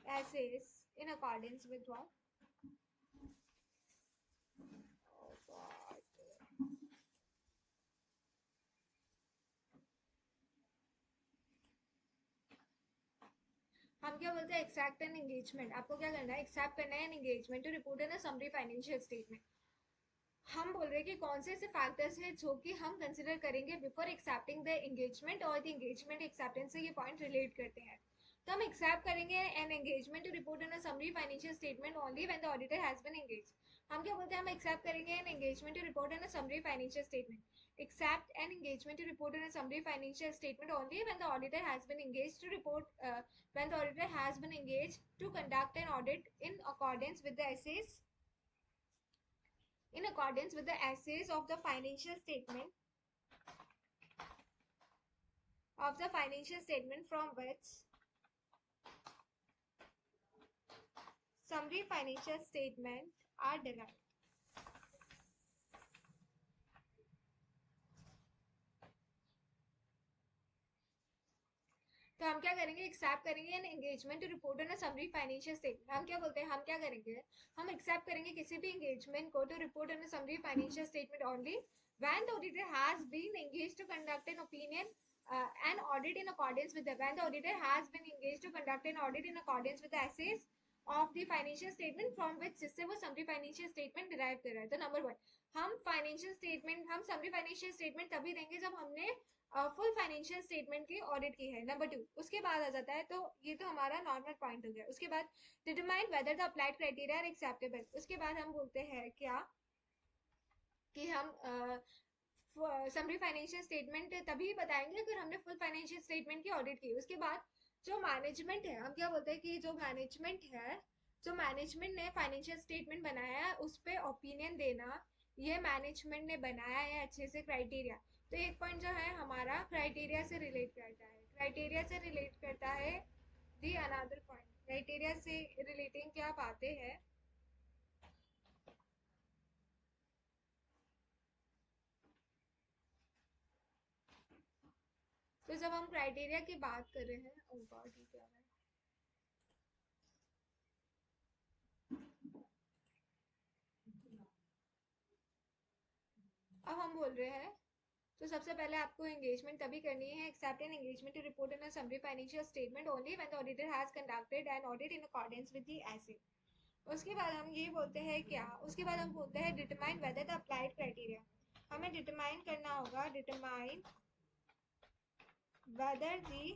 A: essays, in accordance with what? Oh God. हम क्या बोलते हैं, एक्सेप्ट एन एंगेजमेंट। आपको क्या करना है, एक्सेप्ट करना है an engagement to report in a summary financial statement. हम बोल रहे हैं कि कौन से ऐसे फैक्टर्स हैं जो कि हम कंसिडर करेंगे बिफोर एक्सेप्टिंग द एंगेजमेंट, और द एंगेजमेंट एक्सेप्टेंस से ये पॉइंट रिलेट करते हैं। तो हम एक्सेप्ट करेंगे an engagement to report in a summary financial statement only when the auditor has been engage. हम क्या बोलते हैं, हम एक्सेप्ट करेंगे an engagement to report in a summary financial statement, accept an engagement to report in a summary financial statement only when the auditor has been engage to report, when the auditor has been engaged to conduct an audit in accordance with the essays, in accordance with the essays of the financial statement, from which summary financial statement are derived. हम क्या करेंगे, accept करेंगे an engagement to report on a summary financial statement. हम क्या बोलते हैं, हम क्या करेंगे, हम एक्सेप्ट करेंगे किसी भी एंगेजमेंट को to report on a summary financial statement only when the auditor has been engaged to conduct an opinion an audit in accordance with the when the auditor has been engaged to conduct an audit in accordance with the essays of the financial statement from which जिससे वो summary financial statement derive कर रहा है। तो number one, हम financial statement, हम summary financial statement तभी देंगे जब हमने फुल फाइनेंशियल स्टेटमेंट की ऑडिट की है। नंबर टू, उसके बाद आ जाता है, तो ये तो हमारा नॉर्मल पॉइंट हो गया। उसके बाद determine whether the applied criteria are acceptable. उसके बाद हम बोलते हैं क्या कि हम समरी फाइनेंशियल स्टेटमेंट तभी बताएंगे अगर हमने फुल फाइनेंशियल स्टेटमेंट की ऑडिट की। उसके बाद जो मैनेजमेंट है, हम क्या बोलते हैं कि जो मैनेजमेंट है, जो मैनेजमेंट ने फाइनेंशियल स्टेटमेंट बनाया है उस पर ओपिनियन देना, ये मैनेजमेंट ने बनाया है अच्छे से क्राइटेरिया। तो एक पॉइंट जो है हमारा क्राइटेरिया से रिलेट करता है, क्राइटेरिया से रिलेट करता है। दी अनदर पॉइंट, क्राइटेरिया से रिलेटिंग क्या बातें हैं, तो जब हम क्राइटेरिया की बात कर रहे हैं, ओ गॉड ये क्या है, अब हम बोल रहे हैं, तो सबसे पहले आपको एंगेजमेंट तभी करनी है, accept an engagement to report in a summary financial statement only when the auditor has conducted an audit in accordance with the SAs. उसके बाद हम ये बोलते हैं क्या, उसके बाद हम बोलते हैं determine whether the applied criteria. हमें डिटरमाइन करना होगा, डिटरमाइन वेदर दी,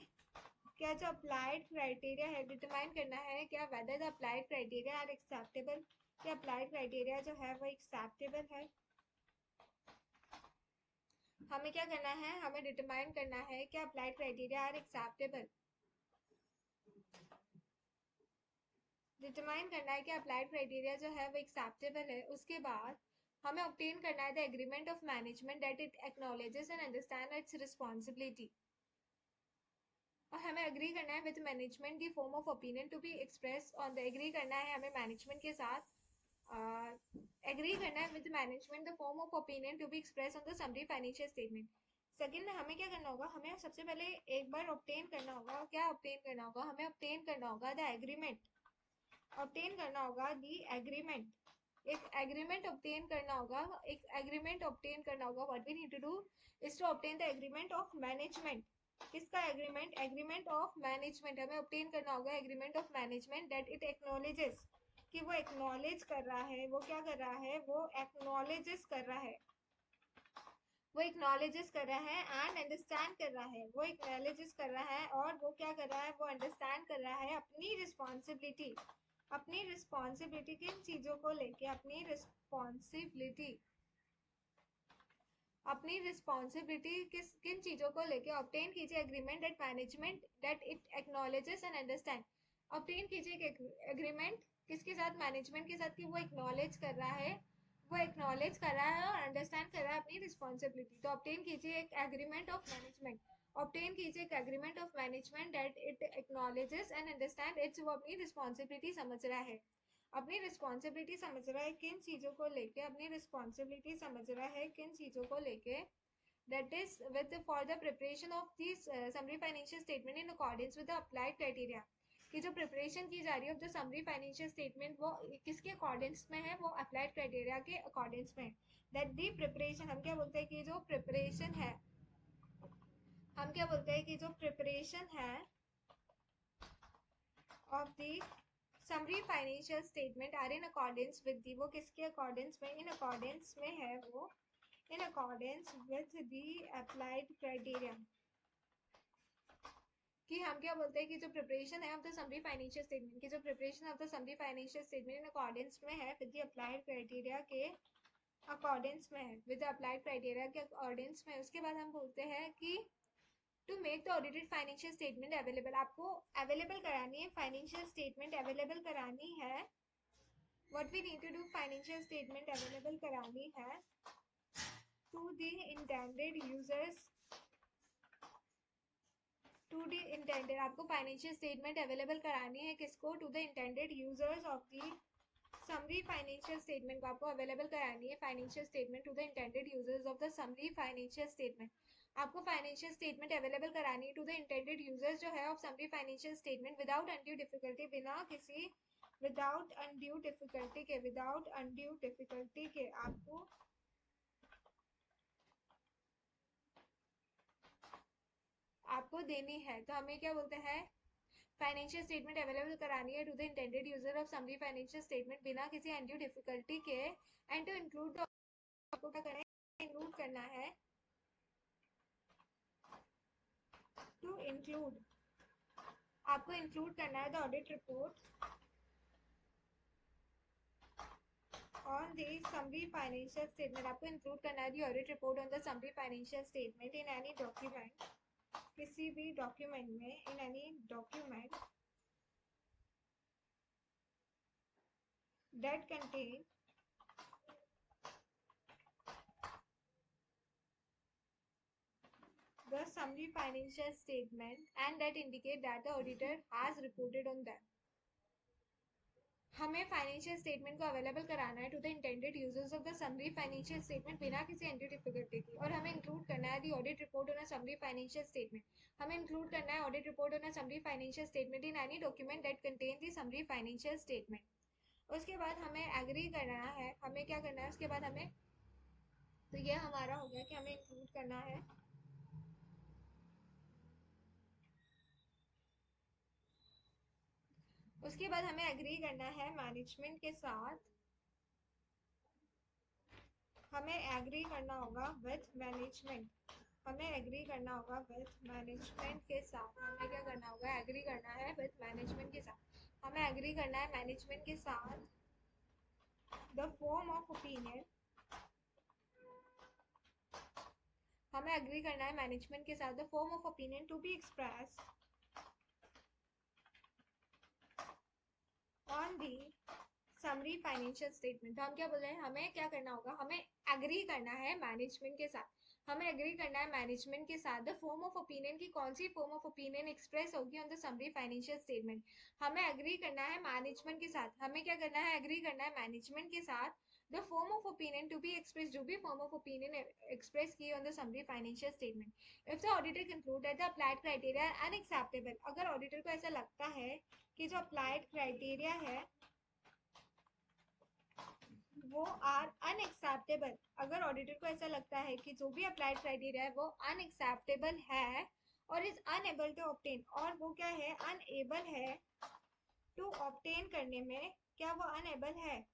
A: क्या जो अप्लाइड क्राइटेरिया है डिटरमाइन करना है क्या, whether the applied criteria are acceptable, क्या अप्लाइड क्राइटेरिया जो है वो एक्सेप्टेबल है। हमें क्या करना है, हमें डिटरमाइन करना है क्या applied criteria are acceptable, determine करना है कि अप्लाइड क्राइटेरिया जो है वो एक्सेप्टेबल है। उसके बाद हमें ऑब्टेन करना है the agreement of management that it acknowledges and understand its responsibility. और हमें एग्री करना है with management the form of opinion to be express on the, agree करना है हमें मैनेजमेंट के साथ, एग्री करना है with management the form of opinion to be express on the summary financial statement. Second में हमें क्या करना होगा, हमें सबसे पहले एक बार ऑब्टेन करना होगा, क्या ऑब्टेन करना होगा, हमें ऑब्टेन करना होगा द एग्रीमेंट, ऑब्टेन करना होगा दी एग्रीमेंट, एक एग्रीमेंट ऑब्टेन करना होगा, एक एग्रीमेंट ऑब्टेन करना होगा। What we need to do is to obtain the agreement of management. किसका एग्रीमेंट, एग्रीमेंट ऑफ मैनेजमेंट। हमें ऑब्टेन करना होगा agreement of management that it acknowledges, कि वो एक्नॉलेज कर रहा है, वो क्या कर रहा है, वो एक्नॉलेजेस कर रहा है, वो एक्नॉलेजेस कर रहा है एंड अंडरस्टैंड कर रहा है, वो एक्नॉलेजेस कर रहा है और वो क्या कर रहा है, वो अंडरस्टैंड कर रहा है अपनी रिस्पॉन्सिबिलिटी, अपनी रिस्पॉन्सिबिलिटी किन चीजों को लेके, अपनी रिस्पॉन्सिबिलिटी, अपनी रिस्पॉन्सिबिलिटी किस किन चीजों को लेके ऑब्टेन कीजिए agreement that management that it acknowledges and understand. Obtain कीजिए एक एग्रीमेंट किसके साथ, मैनेजमेंट के साथ, कि वो एक्नॉलेज कर रहा है, वो एक्नॉलेज कर रहा है और अंडरस्टैंड कर रहा है अपनी रिस्पॉन्सिबिलिटी। तो ऑब्टेन कीजिए एक एग्रीमेंट ऑफ मैनेजमेंट, ऑब्टेन कीजिए एक agreement of management that it acknowledges and understand it's, वो अपनी रिस्पॉन्सिबिलिटी समझ रहा है, अपनी रिस्पॉन्सिबिलिटी समझ रहा है किन चीजों को लेके, अपनी रिस्पॉन्सिबिलिटी समझ रहा है किन चीजों को लेके, that is with for the preparation of this summary financial statement in accordance with the applied criteria। कि जो प्रिपरेशन की जा रही है of the summary financial statement वो किसके अकॉर्डेंस में है, वो अप्लाइड क्राइटेरिया के अकॉर्डेंस में। दैट दी प्रिपरेशन, हम क्या बोलते हैं कि जो प्रिपरेशन है, हम क्या बोलते हैं कि जो प्रिपरेशन है of the summary financial statement are in accordance with the, वो किसके अकॉर्डेंस में, इन अकॉर्डेंस में है वो, in accordance with the applied criteria. कि हम क्या बोलते हैं कि जो प्रिपरेशन है of the summary financial statement, की जो preparation of the summary financial statement in accordance में है विद द अप्लाइड क्राइटेरिया के अकॉर्डेंस में है, विद द अप्लाइड क्राइटेरिया के अकॉर्डेंस में। उसके बाद हम बोलते हैं कि to make the audited financial statement available, आपको अवेलेबल करानी है, फाइनेंशियल स्टेटमेंट अवेलेबल करानी है। What we need to do, financial statement available करानी है to the intended users, to the intended, आपको फाइनेंशियल स्टेटमेंट अवेलेबल करानी है किसको, to the intended users of the summary financial statement को आपको अवेलेबल करानी है, financial statement to the intended users of the summary financial statement. आपको financial statement available करानी है टू द इंटेंडेड यूजर्स जो है of summary financial statement without undue difficulty, without undue difficulty के आपको देनी है। तो हमें क्या बोलते हैं, फाइनेंशियल स्टेटमेंट अवेलेबल करानी है to the intended user of summary financial statement बिना किसी अनड्यू डिफिकल्टी के, एंड टू इंक्लूड, आपको क्या करना है, इंक्लूड करना है, टू इंक्लूड, आपको इंक्लूड करना है the audit report on the summary financial statement, आपको इंक्लूड करना है the audit report on the summary financial statement in any document, किसी भी डॉक्यूमेंट में, इन any document that contain the summary financial statement and that indicate that the auditor has reported on them. हमें financial statement को available कराना है to the intended users of the summary financial statement बिना किसी anti difficulty की, और हमें include करना है the audit report on a summary financial statement, हमें इंक्लूड करना है audit report on a summary financial statement in any document that contain the summary financial statement. उसके बाद हमें एग्री करना है, हमें क्या करना है उसके बाद हमें, तो ये हमारा हो गया कि हमें इंक्लूड करना है, उसके बाद हमें एग्री करना है मैनेजमेंट के साथ, हमें एग्री करना होगा विथ मैनेजमेंट, हमें एग्री करना होगा विथ मैनेजमेंट के साथ, हमें क्या करना होगा, एग्री करना है विथ मैनेजमेंट के साथ, हमें एग्री करना है मैनेजमेंट के साथ द फॉर्म ऑफ ओपिनियन, हमें एग्री करना है मैनेजमेंट के साथ the form of opinion to be express on the summary financial statement. तो हम क्या बोल रहे हैं, हमें क्या करना होगा, हमें एग्री करना है मैनेजमेंट के साथ, हमें एग्री करना है मैनेजमेंट के साथ द फॉर्म ऑफ ओपिनियन की कौन सी फॉर्म ऑफ ओपिनियन एक्सप्रेस होगी on the summary financial statement, हमें एग्री करना है मैनेजमेंट के साथ, हमें क्या करना है, एग्री करना है मैनेजमेंट के साथ the form of opinion to be express, जो भी फॉर्म ऑफ ओपिनियन एक्सप्रेस की on the summary financial statement. If the auditor conclude that the applied criteria unacceptable, अगर ऑडिटर को ऐसा लगता है कि जो अप्लाइड क्राइटेरिया है वो आर अनएक्सेप्टेबल, अगर ऑडिटर को ऐसा लगता है कि जो भी अप्लाइड क्राइटेरिया है वो अनएक्सेप्टेबल है और इज अनएबल टू ऑब्टेन, और वो क्या है, अनएबल है टू ऑब्टेन करने में, क्या वो अनएबल है,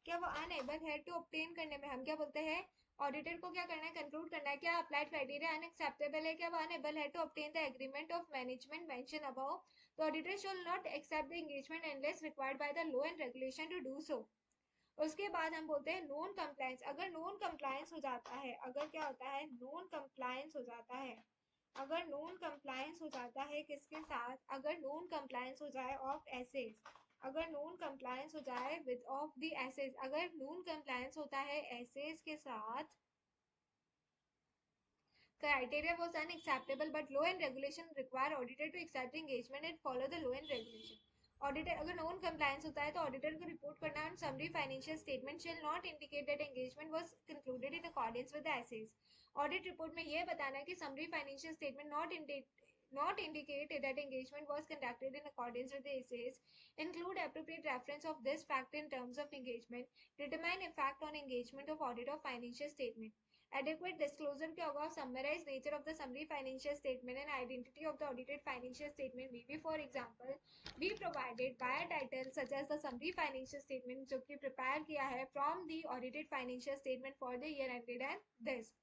A: क्या वो अनएबल है टू ऑब्टेन करने में, हम क्या बोलते हैं, ऑडिटर को क्या करना है, कंक्लूड करना है क्या अप्लाइड क्राइटेरिया अनएक्सेप्टेबल है, क्या वो अनएबल है to obtain the agreement of management mention above, तो auditor should not accept the engagement unless required by the law and regulation to do so. उसके बाद हम बोलते हैं नॉन कंप्लायंस, अगर नॉन कंप्लायंस हो जाता है, अगर क्या होता है, नॉन कंप्लायंस हो जाता है, अगर नॉन कंप्लायंस हो जाता है किसके साथ, अगर नॉन कंप्लायंस हो जाए ऑफ एसेज, अगर नॉन कंप्लायंस हो जाए विद ऑफ द एसेज, अगर नॉन कंप्लायंस होता है एसेज के साथ, criteria was unacceptable but law and regulation require auditor to accept the engagement and follow the law and regulation। Auditor अगर non compliance होता है तो ऑडिटर को रिपोर्ट करना है summary financial statement shall not indicate that engagement was concluded in accordance with SAs. Audit report में यह बताना है कि summary financial statement not indicate that engagement was conducted in accordance with the essays, include appropriate reference of this fact in terms of engagement, determine effect on engagement of audit of financial statement। Adequate disclosure क्या होगा, summarize nature of the summary financial statement and identity of the audited financial statement may be, for example, be provided by a title such as the summary financial statement जो कि prepare किया है from the audited financial statement for the year ended and this।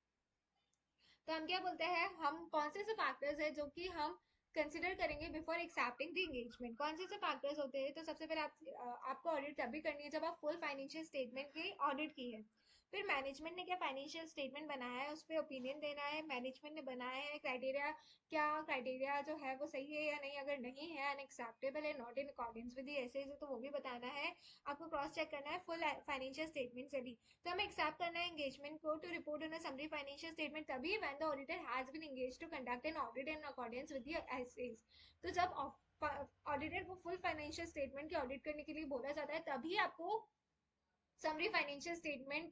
A: तो हम क्या बोलते हैं, हम कौन से फैक्टर्स है जो कि हम कंसिडर करेंगे बिफोर एक्सेप्टिंग द एंगेजमेंट, कौन से फैक्टर्स होते हैं, तो सबसे पहले आपको ऑडिट तभी करनी है जब आप फुल फाइनेंशियल स्टेटमेंट की ऑडिट की है। फिर मैनेजमेंट ने क्या फाइनेंशियल स्टेटमेंट बनाया है उस पर ओपिनियन देना है, मैनेजमेंट ने बनाया है क्राइटेरिया, क्या क्राइटेरिया जो है वो सही है या नहीं, अगर नहीं है अनएक्सेप्टेबल है not in accordance with the SAs तो वो भी बताना है, आपको क्रॉस चेक करना है फुल फाइनेंशियल स्टेटमेंट से भी। तो हमें एक्सेप्ट करना है एंगेजमेंट को to report on a summary financial statement तभी when the auditor has been engaged to conduct an audit in accordance with the SAs. तो जब ऑडिटर को फुल फाइनेंशियल स्टेटमेंट की ऑडिट करने के लिए बोला जाता है तभी आपको समरी फाइनेंशियल स्टेटमेंट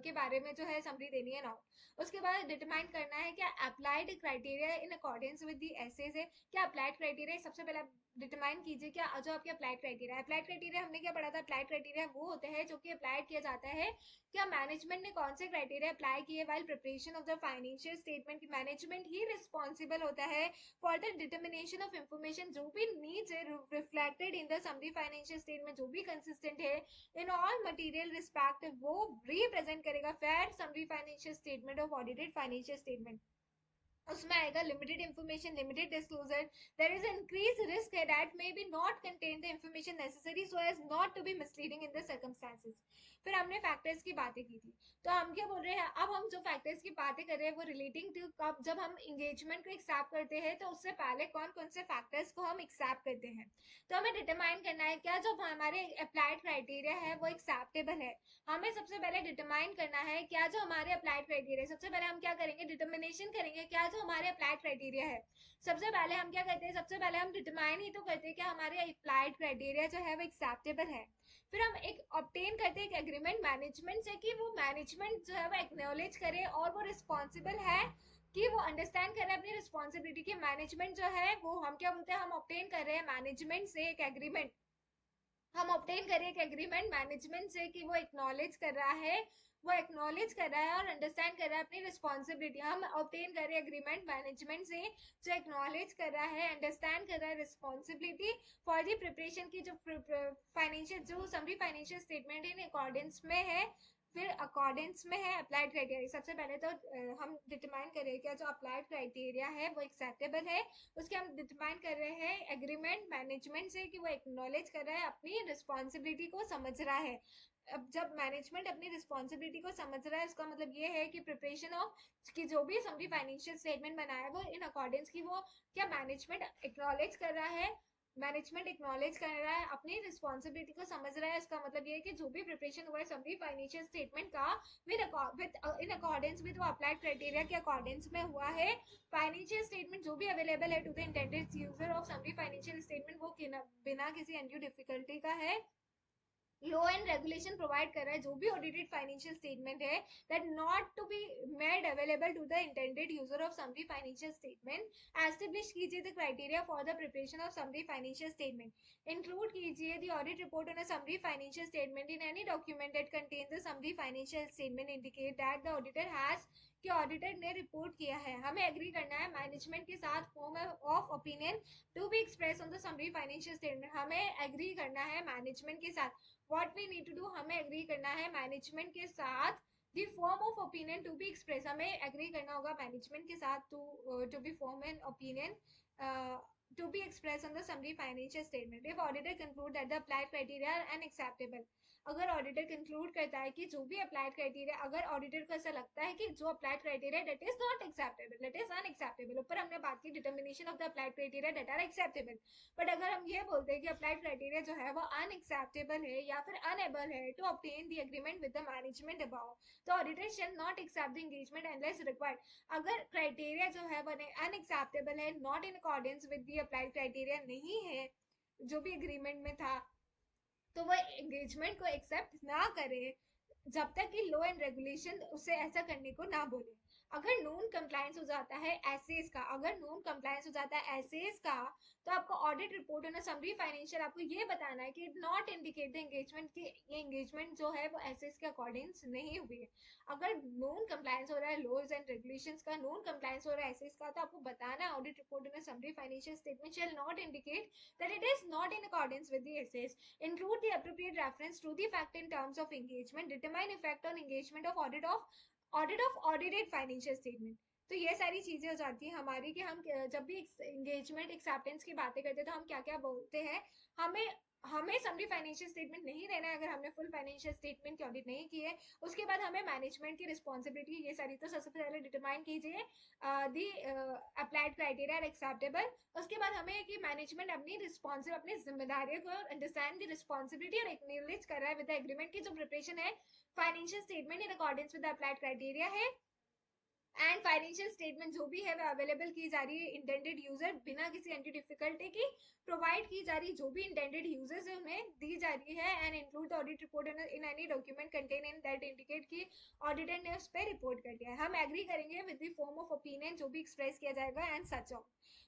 A: के बारे में जो है समरी देनी है नाउ। उसके बाद डिटरमाइन करना है क्या applied criteria in accordance with the SAs है, क्या अप्लाइड क्राइटेरिया सबसे पहले डिटरमाइन कीजिए क्या जो आपके अप्लाइड क्राइटेरिया। अप्लाइड क्राइटेरिया हमने क्या पढ़ा था, अप्लाइड क्राइटेरिया वो होते हैं जो कि अप्लाइड किया जाता है, क्या मैनेजमेंट ने कौन से क्राइटेरिया अप्लाई किए while preparation of the financial statement. Management ही रिस्पॉन्सिबल होता है for the determination of information जो भी नीड्स है reflected in the summary financial statement, जो भी कंसिस्टेंट है इन ऑल मटेरियल रिस्पेक्ट वो रिप्रेजेंट करेगा fair summary financial statement of audited financial statement. उसमें आएगा limited information, limited disclosure, there is increase risk है that may be not contain the information necessary so as not to be misleading in the circumstances. फिर हमने factors की बातें की थी, तो हम क्या बोल रहे हैं अब हम जो फैक्टर्स की बातें कर रहे हैं वो रिलेटिंग टू कब जब हम इंगेजमेंट को एक्सेप्ट करते हैं तो उससे पहले कौन कौन से फैक्टर्स को हम एक्सेप्ट करते हैं। तो हमें डिटरमाइन करना है क्या जो हमारे अप्लाइड क्राइटेरिया है वो एक्सेप्टेबल है। हमें सबसे पहले डिटरमाइन करना है क्या जो हमारे अप्लाइड क्राइटेरिया, सबसे पहले हम क्या करेंगे डिटर्मिनेशन करेंगे क्या जो हमारे अप्लाइड क्राइटेरिया है। सबसे पहले हम क्या करते हैं, सबसे पहले हम डिटरमाइन ही तो करते हैं कि हमारे अप्लाइड क्राइटेरिया जो है वो एक्सेप्टेबल है। फिर हम एक ऑब्टेन करते हैं एक एग्रीमेंट मैनेजमेंट से कि वो मैनेजमेंट जो है वो एक्नॉलेज करे और वो रिस्पॉन्सिबल है कि वो अंडरस्टैंड कर रहे हैं अपनी रिस्पॉन्सिबिलिटी की। मैनेजमेंट जो है वो हम क्या बोलते हैं, हम ऑब्टेन कर रहे हैं मैनेजमेंट से एक एग्रीमेंट, हम ऑब्टेन करें एक एग्रीमेंट मैनेजमेंट से कि वो एक्नॉलेज कर रहा है, वो एक्नॉलेज कर रहा है और अंडरस्टैंड कर रहा है अपनी रिस्पॉन्सिबिलिटी। हम ऑब्टेन करें एग्रीमेंट मैनेजमेंट से जो एक्नॉलेज कर रहा है, अंडरस्टैंड कर रहा है रिस्पॉन्सिबिलिटी फॉर दी प्रिपरेशन की जो फाइनेंशियल जो summary financial statement in accordance में है। फिर अकॉर्डेंस में है अप्लाइड क्राइटेरिया। सबसे पहले तो हम डिटरमाइन करें क्या जो अप्लाइड क्राइटेरिया है वो एक्सेप्टेबल है। उसके हम डिटरमाइन कर रहे हैं एग्रीमेंट मैनेजमेंट से कि वो एक्नॉलेज कर रहा है अपनी रिस्पॉन्सिबिलिटी को समझ रहा है। अब जब मैनेजमेंट अपनी रिस्पॉन्सिबिलिटी को समझ रहा है उसका मतलब ये है कि प्रिपरेशन ऑफ की जो भी समरी फाइनेंशियल स्टेटमेंट बनाया है वो इन अकॉर्डेंस की वो क्या मैनेजमेंट एक्नॉलेज कर रहा है। मैनेजमेंट एक्नॉलेज कर रहा है अपनी रिस्पॉन्सिबिलिटी को समझ रहा है, इसका मतलब ये है कि जो भी प्रिपरेशन हुआ है समरी फाइनेंशियल स्टेटमेंट का विद इन अकॉर्डेंस विद वो अप्लाइड क्राइटेरिया के अकॉर्डेंस में हुआ है। फाइनेंशियल स्टेटमेंट जो भी अवेलेबल है to the intended user of summary financial statement वो बिना किसी अनड्यू डिफिकल्टी का है। लॉ एंड रेगुलेशन प्रोवाइड कर रहा है जो भी ऑडिटेड फाइनेंशियल स्टेटमेंट है that not to be made available to the intended user of summary financial statement. Establish कीजिए the criteria for the preparation of summary financial statement. Include कीजिए the audit report on a summary financial statement in any document that contain the summary financial statement indicate that the auditor has कि auditor ने report किया है। हमें agree करना है management के साथ form of opinion to be express on the summary financial statement. हमें एग्री करना है मैनेजमेंट के साथ, what we need to do हमें एग्री करना है मैनेजमेंट के साथ the form of opinion to be express. हमें एग्री करना होगा मैनेजमेंट के साथ to be form an opinion to be expressed on the summary financial statement if auditor conclude that the applied criteria are unacceptable। अगर auditor conclude करता है कि जो भी अप्लाइड क्राइटेरिया, अगर ऑडिटर को ऐसा लगता है कि जो applied criteria that is not acceptable that is unacceptable, ऊपर हमने बात की determination of the applied criteria that are acceptable, but अगर हम ये बोलते हैं कि अप्लाइड क्राइटेरिया जो है वो अनएक्सेप्टेबल है या फिर अनएबल है to obtain the agreement with the management above, तो auditor shall not accept the engagement unless required. अगर क्राइटेरिया जो है वो अनएक्सेप्टेबल है, not in accordance with the applied criteria नहीं है जो भी एग्रीमेंट में था, तो वो एंगेजमेंट को एक्सेप्ट ना करे जब तक कि लॉ एंड रेगुलेशन उसे ऐसा करने को ना बोले। अगर नॉन कंप्लायंस हो जाता है एसेस का, अगर नॉन कंप्लायंस हो जाता है एसेस का, तो आपको audit report on summary financial आपको ये बताना है कि नॉट इंडिकेट द एंगेजमेंट की ये एंगेजमेंट जो है वो एसेस के अकॉर्डिंग नहीं हुई है। अगर नॉन कंप्लायंस हो रहा है लॉज एंड रेगुलेशंस का, नॉन कंप्लायंस हो रहा है एसेस का, तो आपको बताना है audit report on summary financial statement shall not indicate that it is not in accordance with the SAs. Include the appropriate reference to the fact in terms of engagement. Determine effect on engagement of audit of audited financial statement। तो ये सारी चीजें हो जाती है हमारी कि हम जब भी एंगेजमेंट एक्सेप्टेंस की बातें करते हैं तो हम क्या क्या बोलते हैं। हमें हमें समरी फाइनेंशियल स्टेटमेंट नहीं देना है अगर हमने फुल फाइनेंशियल स्टेटमेंट की ऑडिट नहीं की है। उसके बाद हमें मैनेजमेंट की रिस्पॉन्सिबिलिटी ये सारी तो सबसे पहले डिटरमाइन कीजिए दी अप्लाइड क्राइटेरिया एक्सेप्टेबल। उसके बाद हमें कि मैनेजमेंट अपनी रिस्पॉन्सिब अपनी जिम्मेदारियों को अंडरस्टैंड द रिस्पॉन्सिबिलिटी और एक्नॉलेज कर रहा है विद द एग्रीमेंट की जो प्रिपरेशन है financial statement in accordance with the applied criteria है। एंड फाइनेंशियल स्टेटमेंट जो भी है वो अवेलेबल की जा रही है इंटेंडेड यूजर बिना किसी एंटी डिफिकल्टी की प्रोवाइड की जा रही, जो भी इंटेंडेड यूजर्स है उन्हें दी जा रही है, and include the audit report in any document contain in that indicate की ऑडिटर ने उस पर रिपोर्ट कर दिया है। हम एग्री करेंगे with the form of opinion जो भी एक्सप्रेस किया जाएगा एंड सच ऑफ।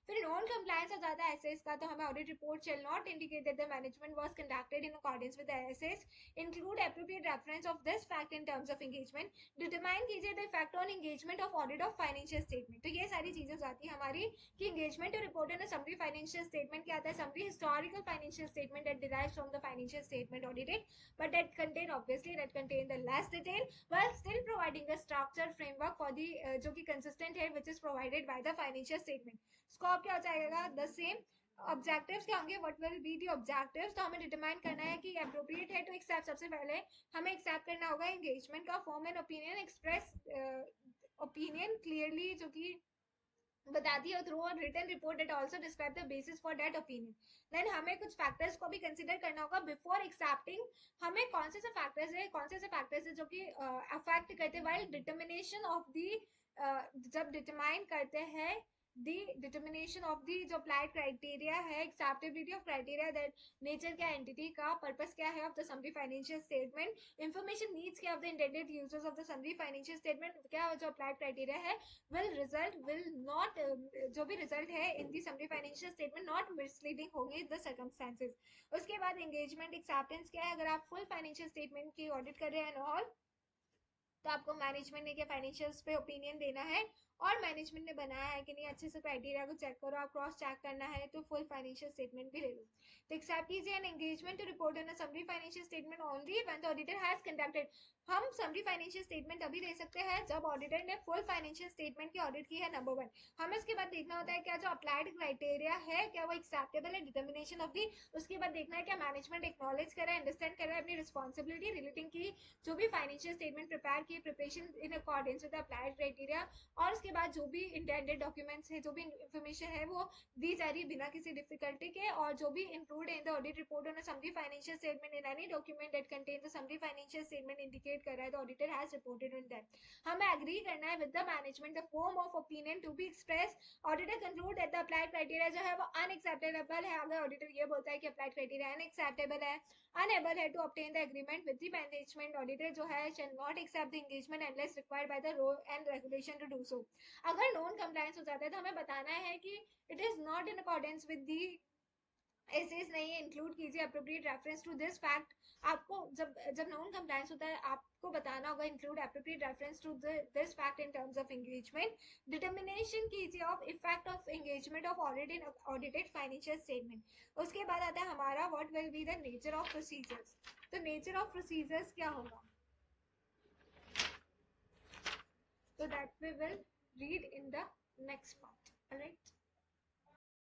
A: फिर नॉन कंप्लायंस आ जाता है एसेस का, तो हमें audit report shall not indicate that the management was conducted in accordance with the SAs, include appropriate reference of this fact in terms of engagement, determine कीजिए the effect on engagement of audit of financial statement. तो ये सारी चीजें जाती है हमारी कि engagement और रिपोर्ट इन समरी फाइनेंशियल स्टेटमेंट क्या आता है, summary historical financial statement that derives from the financial statement audited but that contain obviously that contain the less detail while still providing a structure framework for the जो कि consistent है which is provided by the financial statement। Scope क्या हो जाएगा, the same. Objectives क्या होंगे, what will be the objectives, तो हमें डिटरमाइन करना है कि अप्रोप्रिएट है टू एक्सेप्ट, सबसे पहले हमें एक्सेप्ट करना होगा एंगेजमेंट का form and opinion express opinion clearly जो कि बताती है थ्रू और written report that also describe the basis for that opinion. Then हमें कुछ फैक्टर्स को भी कंसीडर करना होगा बिफोर एक्सेप्टिंग, हमें कौन से फैक्टर्स है जो कि अफेक्ट करते हैं वाइल डिटर्मिनेशन ऑफ दी, जब डिटरमाइन करते हैं दी डिटर्मिनेशन ऑफ दी जो अप्लाइड क्राइटेरिया है, acceptability of criteria, that nature क्या एंटिटी का, पर्पस क्या है of the summary financial statement, information needs क्या of the intended users of the summary financial statement, क्या जो अप्लाइड क्राइटेरिया है, will not जो भी रिजल्ट है in the summary financial statement not misleading होंगे इन द सर्कमस्टेंसेस। उसके बाद एंगेजमेंट एक्सेप्टेंस क्या है, अगर आप फुल फाइनेंशियल स्टेटमेंट की ऑडिट कर रहे हैं ऑल, तो आपको मैनेजमेंट ने क्या फाइनेंशियल्स पे ओपिनियन देना है, और मैनेजमेंट ने बनाया है कि नहीं, अच्छे से क्राइटेरिया को चेक करो, आप क्रॉस चेक करना है तो फुल फाइनेंशियल स्टेटमेंट भी ले लो। तो एक्सेप्ट कीजिए an engagement to report on a summary financial statement only when the auditor has conducted. हम समरी फाइनेंशियल स्टेटमेंट तभी दे सकते हैं जब ऑडिटर ने फुल फाइनेंशियल स्टेटमेंट की ऑडिट की है, नंबर वन। हमें उसके बाद देखना होता है क्या जो अप्लाइड क्राइटेरिया है क्या वो एक्सेप्टेबल है, डिटर्मिनेशन ऑफ दी। उसके बाद देखना है क्या मैनेजमेंट एक्नॉलेज कर रहा है, अंडरस्टैंड कर रहा है अपनी रिस्पॉन्सिबिलिटी रिलेटिंग की जो भी फाइनेंशियल स्टेटमेंट प्रिपेयर की preparation in accordance with applied criteria, और उसके बाद जो भी इंटेंडेड डॉक्यूमेंट्स है, जो भी इंफॉर्मेशन है वो दी जा रही है बिना किसी डिफिकल्टी के, और जो भी include in the audit report on summary financial statement in any document that contain the summary financial statement indicate कर रहा है the auditor has reported on that. हमें एग्री करना है with the management the form of opinion to be express, auditor conclude that the applied criteria जो है वो unacceptable है, अगर ऑडिटर ये बोलता है कि अप्लाइड क्राइटेरिया अनएक्सेप्टेबल है, unable है to obtain the agreement with the management, auditor जो है shall not accept the engagement unless required by the law and regulation to do so। अगर नॉन कंप्लायंस हो जाता है तो हमें बताना है कि it is not in accordance with the SAs नहीं है, इंक्लूड कीजिए appropriate reference to this fact. आपको जब जब नॉन कंप्लायंस होता है आपको बताना होगा include appropriate reference to this fact in terms of engagement, determination कीजिए of effect of engagement of audit in audited financial statement. उसके बाद आता है हमारा what will be the nature of procedures. तो नेचर ऑफ प्रोसीजर्स क्या होगा, तो that we will read in the next part. Alright.